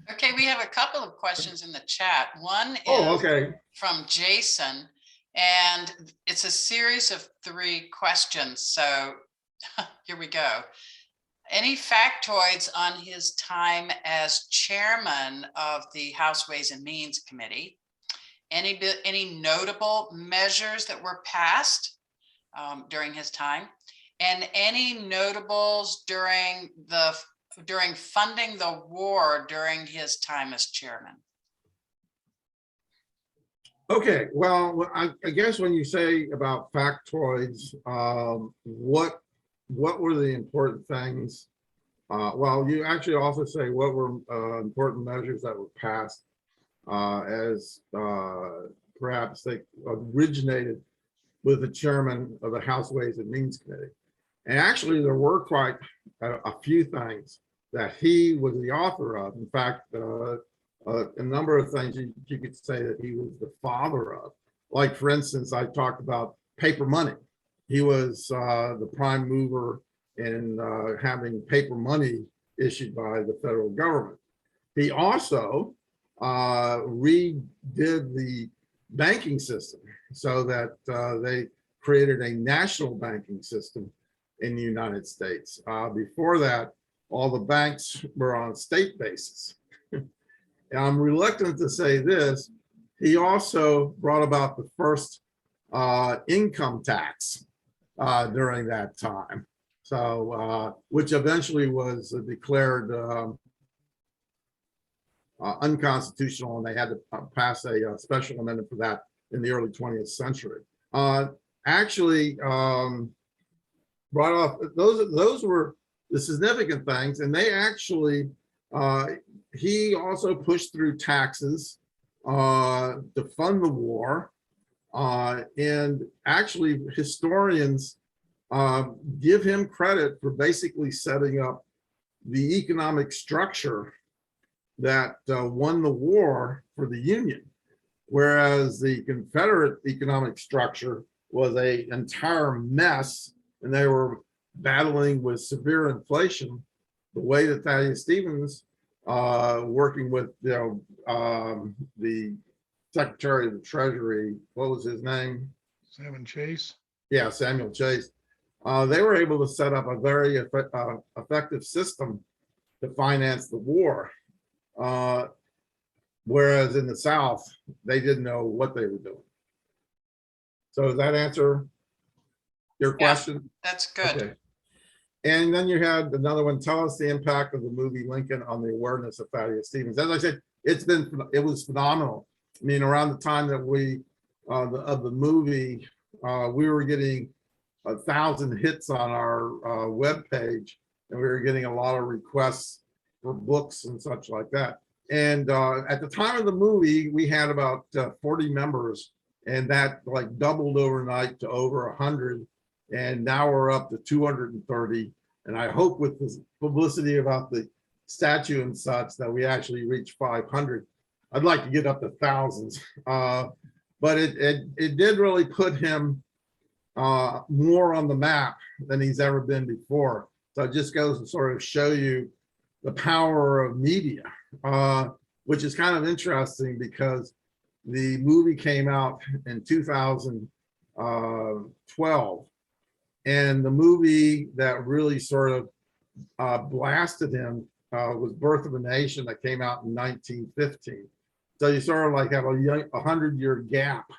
Okay, we have a couple of questions in the chat. One Oh, is okay. from Jason, and it's a series of 3 questions. So here we go. Any factoids on his time as chairman of the House Ways and Means Committee? Any notable measures that were passed during his time? And any notables during funding the war during his time as chairman? Okay, well, I guess when you say about factoids, what were the important things? Well, you actually also say what were important measures that were passed as perhaps they originated with the chairman of the House Ways and Means Committee. And actually, there were quite a few things that he was the author of. In fact, a number of things you could say that he was the father of. Like, for instance, I talked about paper money. He was the prime mover in having paper money issued by the federal government. He also redid the banking system so that they created a national banking system in the United States. Before that, all the banks were on a state basis. And I'm reluctant to say this, he also brought about the first income tax during that time. So, which eventually was declared unconstitutional, and they had to pass a special amendment for that in the early 20th century. Actually, brought off, those were the significant things, and they actually, he also pushed through taxes to fund the war. And actually, historians give him credit for basically setting up the economic structure that won the war for the Union, whereas the Confederate economic structure was an entire mess, and they were battling with severe inflation. The way that Thaddeus Stevens, working with the Secretary of the Treasury, what was his name? Salmon Chase. Yeah, Samuel Chase. They were able to set up a very effective system to finance the war. Whereas in the South, they didn't know what they were doing. So does that answer your question? That's good. Okay. And then you had another one. Tell us the impact of the movie Lincoln on the awareness of Thaddeus Stevens. As I said, it was phenomenal. I mean, around the time that we of the movie, we were getting 1,000 hits on our web page, and we were getting a lot of requests for books and such like that. And at the time of the movie, we had about 40 members, and that like doubled overnight to over 100. And now we're up to 230. And I hope with this publicity about the statue and such that we actually reach 500. I'd like to get up to thousands. But it did really put him more on the map than he's ever been before. So it just goes to sort of show you the power of media, which is kind of interesting because the movie came out in 2012. And the movie that really sort of blasted him was Birth of a Nation, that came out in 1915. So you sort of like have a 100-year gap.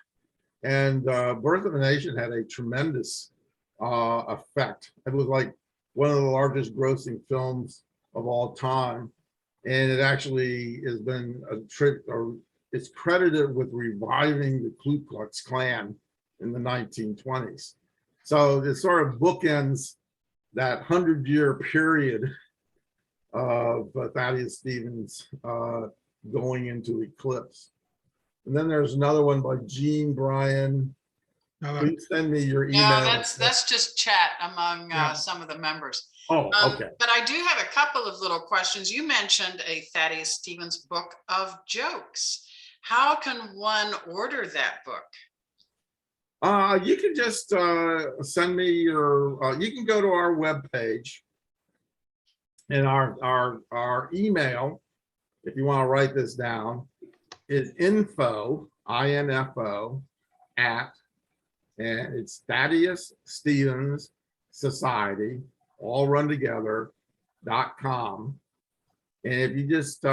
And Birth of a Nation had a tremendous effect. It was like one of the largest grossing films of all time. And it actually has been it's credited with reviving the Ku Klux Klan in the 1920s. So it sort of bookends that 100-year period of Thaddeus Stevens going into eclipse. And then there's another one by Gene Bryan. Please send me your email. No, that's just chat among Yeah. some of the members. Oh, okay. But I do have a couple of little questions. You mentioned a Thaddeus Stevens book of jokes. How can one order that book? You can just send me your, you can go to our webpage, and our email, if you want to write this down, is info, I-N-F-O, at, and it's Thaddeus Stevens Society, all run together, .com. And if you just,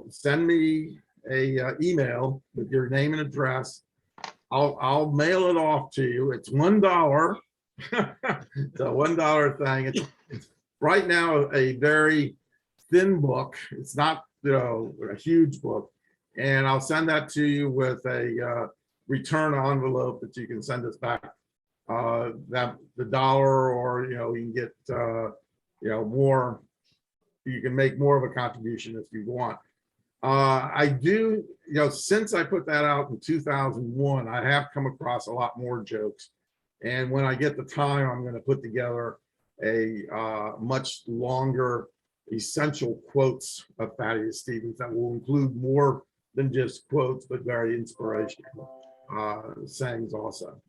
send me a email with your name and address, I'll mail it off to you. It's $1. It's a $1 thing. It's right now a very thin book. It's not a huge book. And I'll send that to you with a return envelope that you can send us back. That the $1, or you can get more. You can make more of a contribution if you want. I do, since I put that out in 2001, I have come across a lot more jokes. And when I get the time, I'm going to put together a much longer essential quotes of Thaddeus Stevens that will include more than just quotes, but very inspirational sayings also.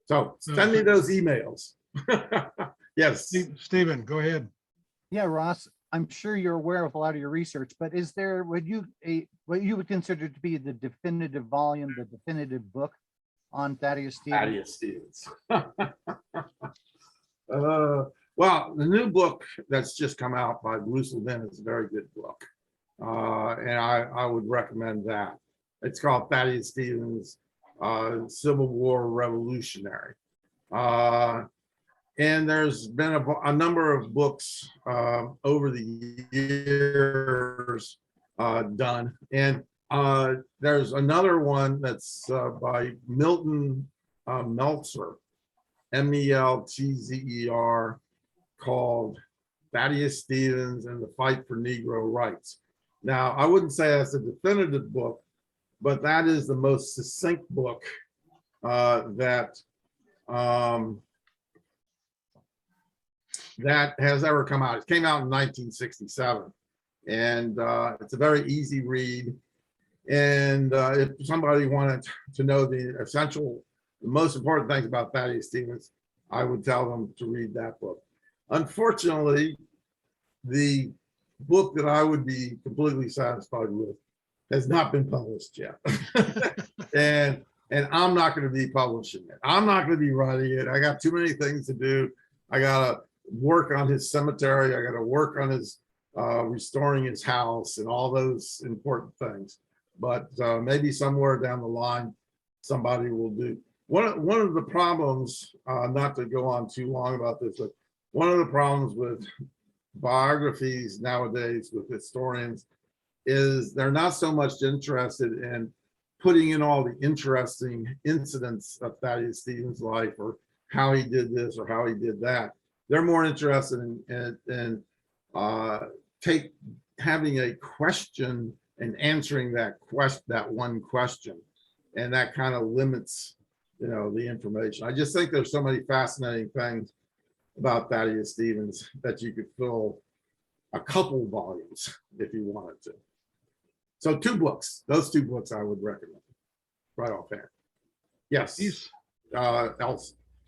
So send me those emails. Yes. Stephen, go ahead. Yeah, Ross, I'm sure you're aware of a lot of your research, but is there what you would consider to be the definitive volume, the definitive book on Thaddeus Stevens? Thaddeus Stevens. Well, the new book that's just come out by Bruce Levin is a very good book. And I would recommend that. It's called Thaddeus Stevens, Civil War Revolutionary. And there's been a number of books over the years done. And there's another one that's by Milton Meltzer, Meltzer, called Thaddeus Stevens and the Fight for Negro Rights. Now, I wouldn't say that's a definitive book, but that is the most succinct book that has ever come out. It came out in 1967, and it's a very easy read. And if somebody wanted to know the most important things about Thaddeus Stevens, I would tell them to read that book. Unfortunately, the book that I would be completely satisfied with has not been published yet. and I'm not going to be publishing it. I'm not going to be writing it. I got too many things to do. I got to work on his cemetery. I got to work on his restoring his house and all those important things. But maybe somewhere down the line, somebody will do. One of the problems, not to go on too long about this, but one of the problems with biographies nowadays with historians is they're not so much interested in putting in all the interesting incidents of Thaddeus Stevens' life or how he did this or how he did that. They're more interested in having a question and answering that one question, and that kind of limits, the information. I just think there's so many fascinating things about Thaddeus Stevens that you could fill a couple volumes if you wanted to. So 2 books, those 2 books I would recommend right offhand. Yes.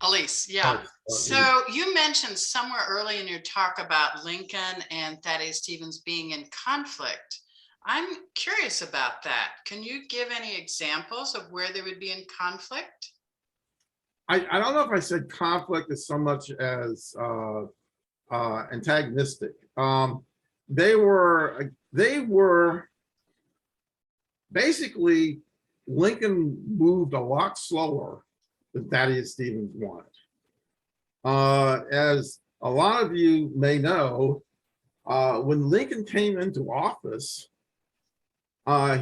Elise, yeah. So you mentioned somewhere early in your talk about Lincoln and Thaddeus Stevens being in conflict. I'm curious about that. Can you give any examples of where they would be in conflict? I don't know if I said conflict as so much as antagonistic. They were basically, Lincoln moved a lot slower than Thaddeus Stevens wanted. As a lot of you may know, when Lincoln came into office,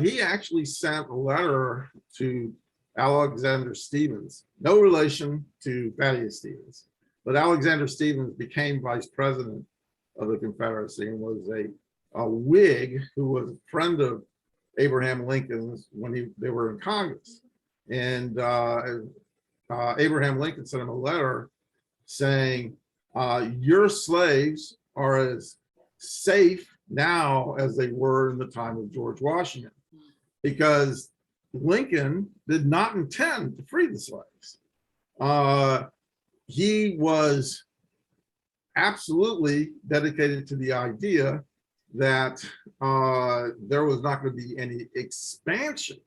he actually sent a letter to Alexander Stevens, no relation to Thaddeus Stevens, but Alexander Stevens became vice president of the Confederacy and was a Whig who was a friend of Abraham Lincoln's when they were in Congress. And Abraham Lincoln sent him a letter saying, your slaves are as safe now as they were in the time of George Washington, because Lincoln did not intend to free the slaves. He was absolutely dedicated to the idea that there was not going to be any expansion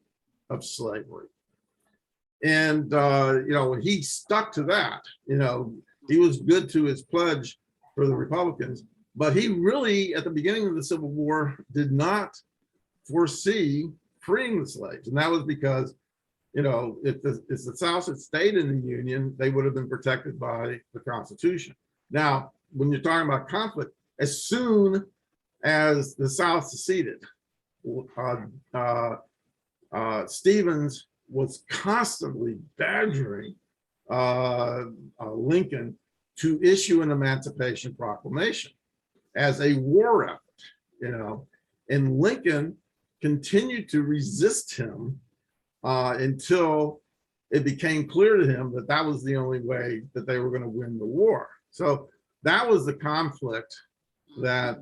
of slavery. And, he stuck to that. He was good to his pledge for the Republicans, but he really, at the beginning of the Civil War, did not foresee freeing the slaves. And that was because, if the South had stayed in the Union, they would have been protected by the Constitution. Now, when you're talking about conflict, as soon as the South seceded, Stevens was constantly badgering Lincoln to issue an Emancipation Proclamation as a war effort, and Lincoln continued to resist him until it became clear to him that that was the only way that they were going to win the war. So that was the conflict that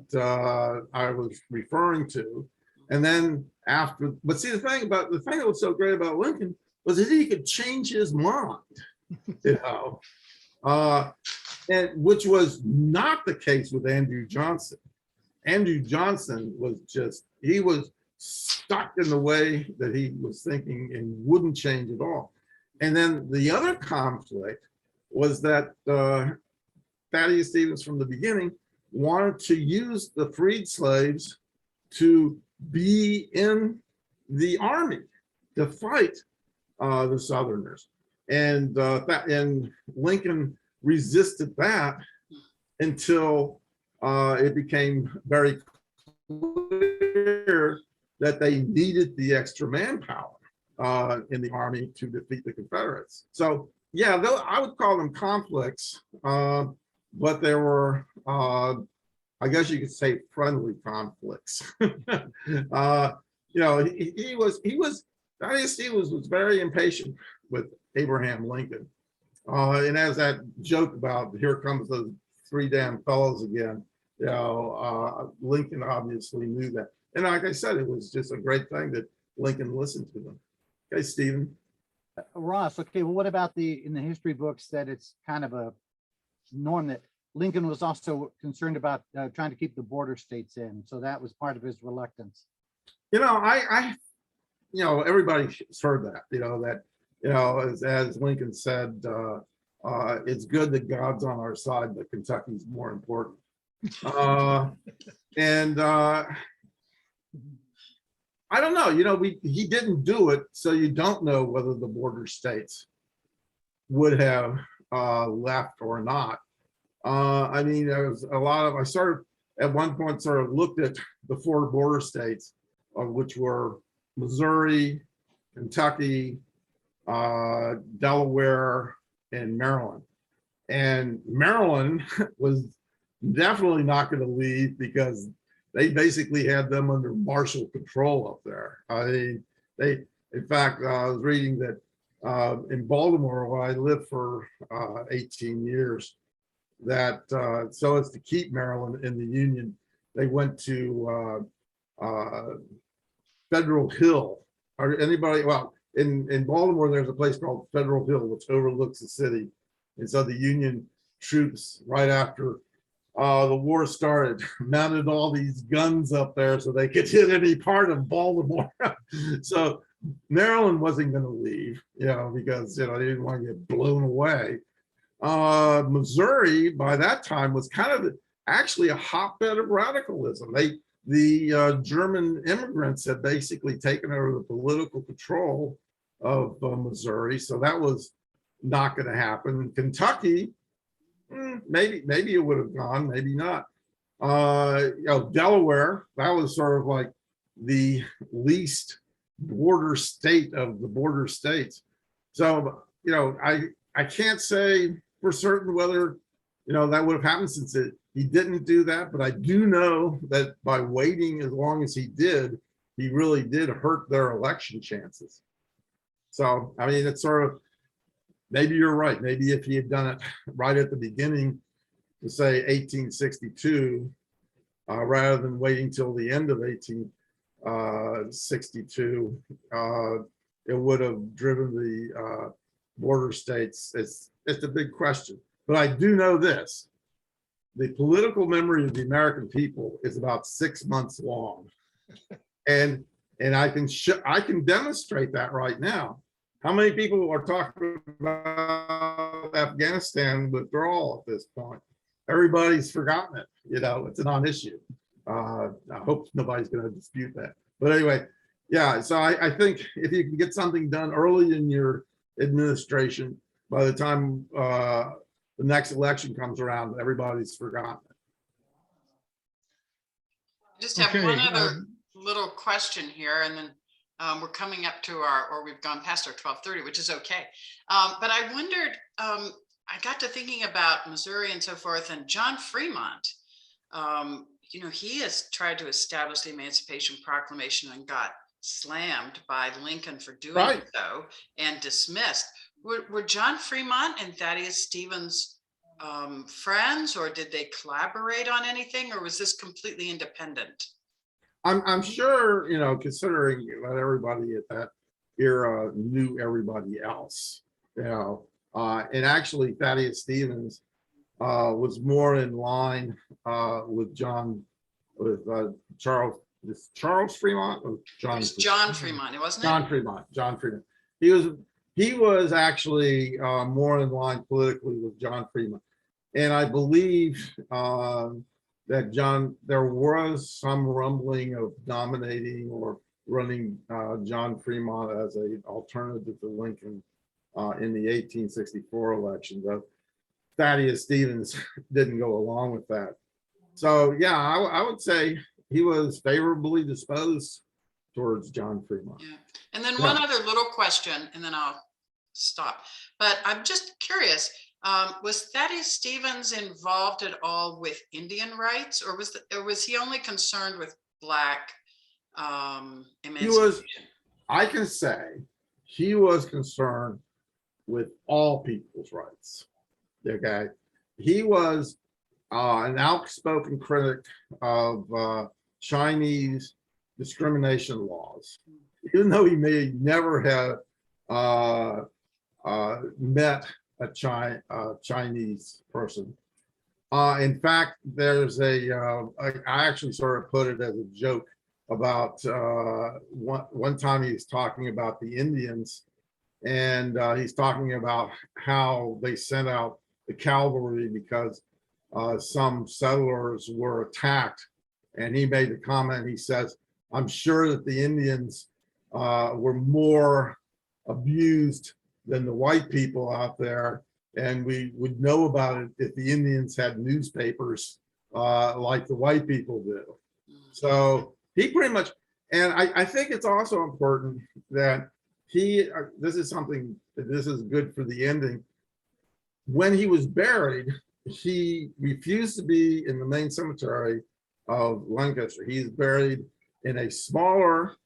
I was referring to. And then after, but see, the thing that was so great about Lincoln was that he could change his mind, you know, and which was not the case with Andrew Johnson. Andrew Johnson was just, he was stuck in the way that he was thinking and wouldn't change at all. And then the other conflict was that Thaddeus Stevens from the beginning wanted to use the freed slaves to be in the army to fight the Southerners. And Lincoln resisted that until it became very clear that they needed the extra manpower in the army to defeat the Confederates. So yeah, I would call them conflicts, but there were, I guess you could say, friendly conflicts. You know, Thaddeus Stevens was very impatient with Abraham Lincoln. And as that joke about here comes the three damn fellows again, you know, Lincoln obviously knew that. And like I said, it was just a great thing that Lincoln listened to them. Okay, Stephen. Ross, okay, well, what about in the history books that it's kind of a norm that Lincoln was also concerned about trying to keep the border states in, so that was part of his reluctance. You know, you know, everybody's heard that, you know, as Lincoln said, it's good that God's on our side, but Kentucky's more important. And I don't know, you know, he didn't do it, so you don't know whether the border states would have left or not. I mean, there was a lot of, I started at one point sort of looked at the four border states, which were Missouri, Kentucky, Delaware, and Maryland. And Maryland was definitely not going to leave because they basically had them under martial control up there. In fact, I was reading that in Baltimore, where I lived for 18 years, that so as to keep Maryland in the Union, they went to Federal Hill. Or anybody, well, in Baltimore, there's a place called Federal Hill, which overlooks the city. And so the Union troops, right after the war started, mounted all these guns up there so they could hit any part of Baltimore. So Maryland wasn't going to leave, you know, because, you know, they didn't want to get blown away. Missouri, by that time, was kind of actually a hotbed of radicalism. The German immigrants had basically taken over the political control of Missouri, so that was not going to happen. Kentucky, maybe it would have gone, maybe not. You know, Delaware, that was sort of like the least border state of the border states. So, you know, I can't say for certain whether, you know, that would have happened since he didn't do that, but I do know that by waiting as long as he did, he really did hurt their election chances. So, I mean, it's sort of, maybe you're right. Maybe if he had done it right at the beginning, to say 1862, rather than waiting till the end of 1862, it would have driven the border states. It's a big question. But I do know this: the political memory of the American people is about 6 months long, and I can demonstrate that right now. How many people are talking about Afghanistan withdrawal at this point? Everybody's forgotten it. You know, it's a non-issue. I hope nobody's going to dispute that. But anyway, yeah. So I think if you can get something done early in your administration, by the time the next election comes around, everybody's forgotten it. Just have Okay, one other little question here, and then we're coming up to or we've gone past our 12:30, which is okay. But I wondered, I got to thinking about Missouri and so forth, and John Fremont, you know, he has tried to establish the Emancipation Proclamation and got slammed by Lincoln for doing so and dismissed. Were John Fremont and Thaddeus Stevens friends, or did they collaborate on anything, or was this completely independent? I'm sure, you know, considering that everybody at that era knew everybody else, you know, and actually Thaddeus Stevens was more in line with Charles Fremont or It John was John Fremont, wasn't it? John Fremont. He was actually more in line politically with John Fremont. And I believe that there was some rumbling of nominating or running John Fremont as an alternative to Lincoln in the 1864 election. But Thaddeus Stevens didn't go along with that. So yeah, I would say he was favorably disposed towards John Fremont. Yeah. And then Yeah. one other little question, and then I'll stop. But I'm just curious, was Thaddeus Stevens involved at all with Indian rights, or was he only concerned with Black emancipation? I can say he was concerned with all people's rights. Okay, he was an outspoken critic of Chinese discrimination laws, even though he may never have met a Chinese person. In fact, there's I actually sort of put it as a joke about one time he's talking about the Indians, and he's talking about how they sent out the cavalry because some settlers were attacked, and he made the comment, he says, I'm sure that the Indians were more abused than the white people out there, and we would know about it if the Indians had newspapers like the white people do. So he pretty much, and I think it's also important that this is something, this is good for the ending. When he was buried, he refused to be in the main cemetery of Lancaster. He's buried in a smaller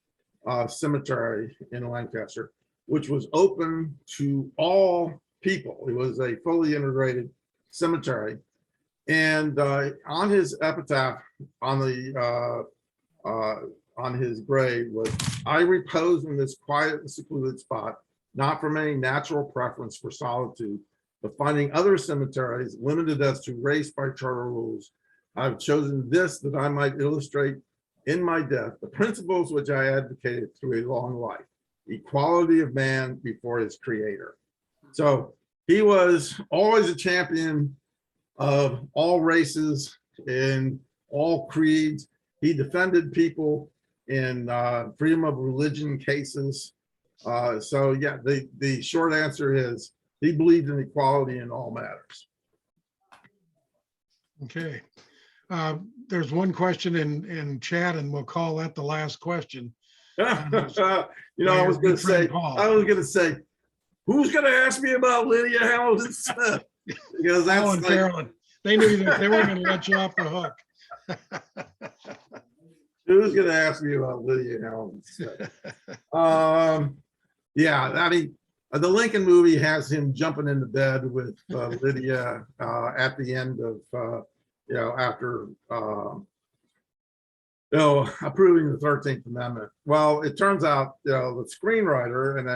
cemetery in Lancaster, which was open to all people. It was a fully integrated cemetery. And on his epitaph, on his grave was, I repose in this quiet and secluded spot, not from any natural preference for solitude, but finding other cemeteries limited as to race by charter rules. I've chosen this that I might illustrate in my death the principles which I advocated through a long life, equality of man before his creator. So he was always a champion of all races and all creeds. He defended people in freedom of religion cases. So yeah, the short answer is he believed in equality in all matters. Okay. There's one question in chat, and we'll call that the last question. You know, I was going to say, who's going to ask me about Lydia Hamilton Smith? Because that's Paul and Carolyn, they knew that they weren't going to let you off the hook. Who's going to ask me about Lydia Hamilton Smith? Yeah, I mean, the Lincoln movie has him jumping into bed with Lydia at the end of, you know, after, you know, approving the 13th Amendment. Well, it turns out, you know, the screenwriter in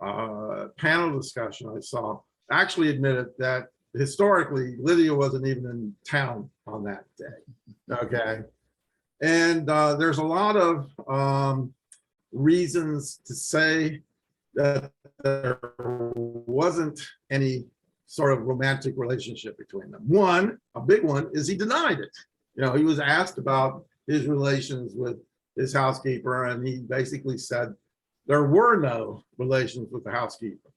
a panel discussion I saw actually admitted that historically Lydia wasn't even in town on that day. Okay. And there's a lot of reasons to say that there wasn't any sort of romantic relationship between them. One, a big one, is he denied it. You know, he was asked about his relations with his housekeeper, and he basically said there were no relations with the housekeeper.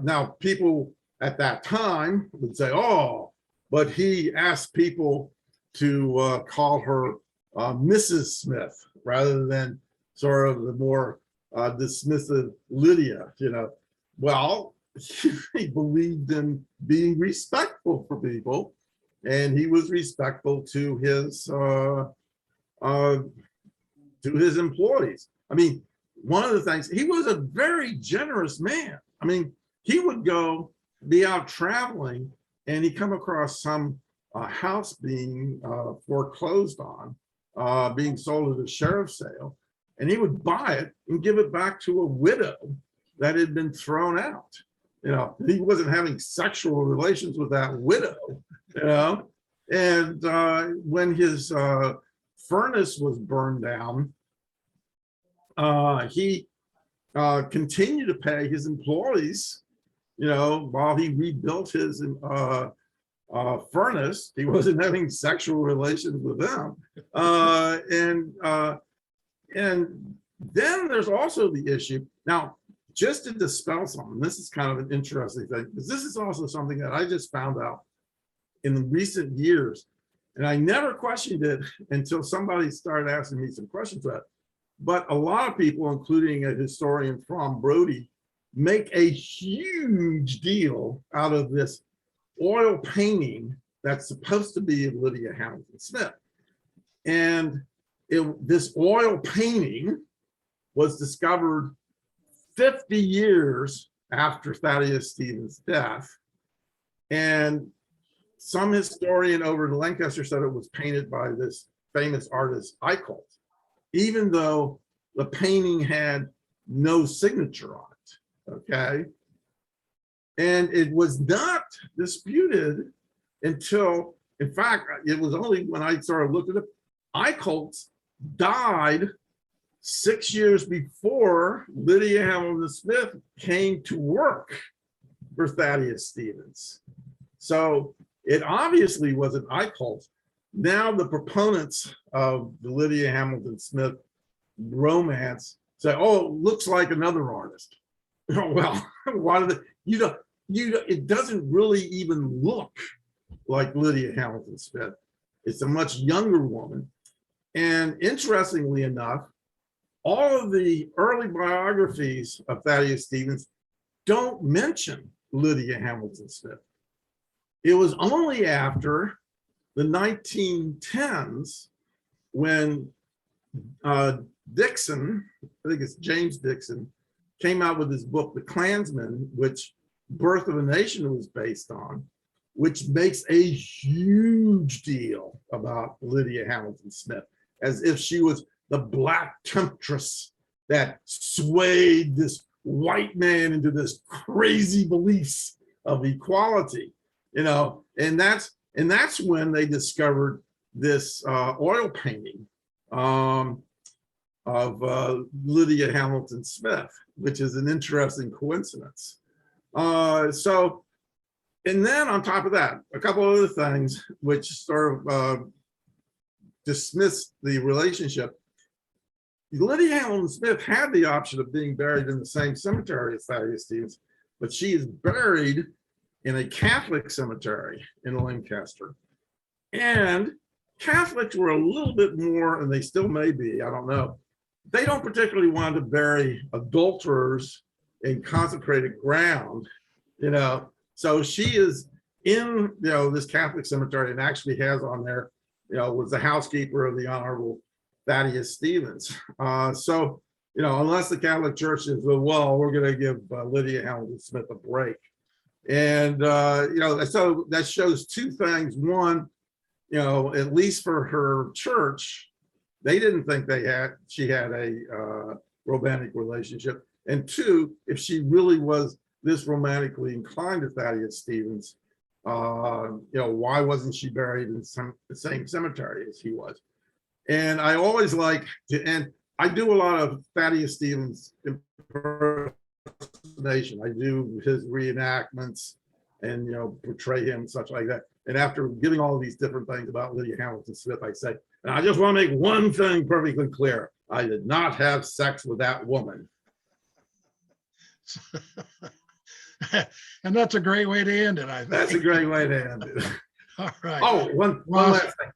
Now people at that time would say, oh, but he asked people to call her Mrs. Smith rather than sort of the more dismissive Lydia, you know. Well, he believed in being respectful for people, and he was respectful to his employees. I mean, one of the things, he was a very generous man. I mean, he would be out traveling, and he come across some house being foreclosed on, being sold at a sheriff's sale, and he would buy it and give it back to a widow that had been thrown out. You know, he wasn't having sexual relations with that widow, you know. And when his furnace was burned down, he continued to pay his employees, you know, while he rebuilt his furnace. He wasn't having sexual relations with them. And then there's also the issue. Now, just to dispel something, this is kind of an interesting thing, because this is also something that I just found out in the recent years. And I never questioned it until somebody started asking me some questions about it. But a lot of people, including a historian from Brody, make a huge deal out of this oil painting that's supposed to be of Lydia Hamilton Smith. And this oil painting was discovered 50 years after Thaddeus Stevens' death. And some historian over in Lancaster said it was painted by this famous artist, Eichholt, even though the painting had no signature on it, okay? And it was not disputed until, in fact, it was only when I started looking at it, Eichholt died 6 years before Lydia Hamilton Smith came to work for Thaddeus Stevens. So it obviously wasn't Eichholt. Now the proponents of the Lydia Hamilton Smith romance say, oh, it looks like another artist. Well, why did it doesn't really even look like Lydia Hamilton Smith. It's a much younger woman. And interestingly enough, all of the early biographies of Thaddeus Stevens don't mention Lydia Hamilton Smith. It was only after the 1910s when Dixon, I think it's James Dixon, came out with his book, The Klansman, which Birth of a Nation was based on, which makes a huge deal about Lydia Hamilton Smith, as if she was the black temptress that swayed this white man into this crazy beliefs of equality, you know. And that's when they discovered this oil painting of Lydia Hamilton Smith, which is an interesting coincidence. So, and then on top of that, a couple other things which sort of dismiss the relationship. Lydia Hamilton Smith had the option of being buried in the same cemetery as Thaddeus Stevens, but she is buried in a Catholic cemetery in Lancaster. And Catholics were a little bit more, and they still may be, I don't know, they don't particularly want to bury adulterers in consecrated ground, you know. So she is in, you know, this Catholic cemetery, and actually has on there, you know, was the housekeeper of the Honorable Thaddeus Stevens. So, you know, unless the Catholic Church is, well, we're going to give Lydia Hamilton Smith a break. And, you know, so that shows two things. One, you know, at least for her church, they didn't think she had a romantic relationship. And two, if she really was this romantically inclined to Thaddeus Stevens, you know, why wasn't she buried in the same cemetery as he was? And I always like to, and I do a lot of Thaddeus Stevens impersonation. I do his reenactments and, you know, portray him, such like that. And after giving all of these different things about Lydia Hamilton Smith, I say, and I just want to make one thing perfectly clear. I did not have sex with that woman. And that's a great way to end it, I think. That's a great way to end it. All right. Oh, one last thing.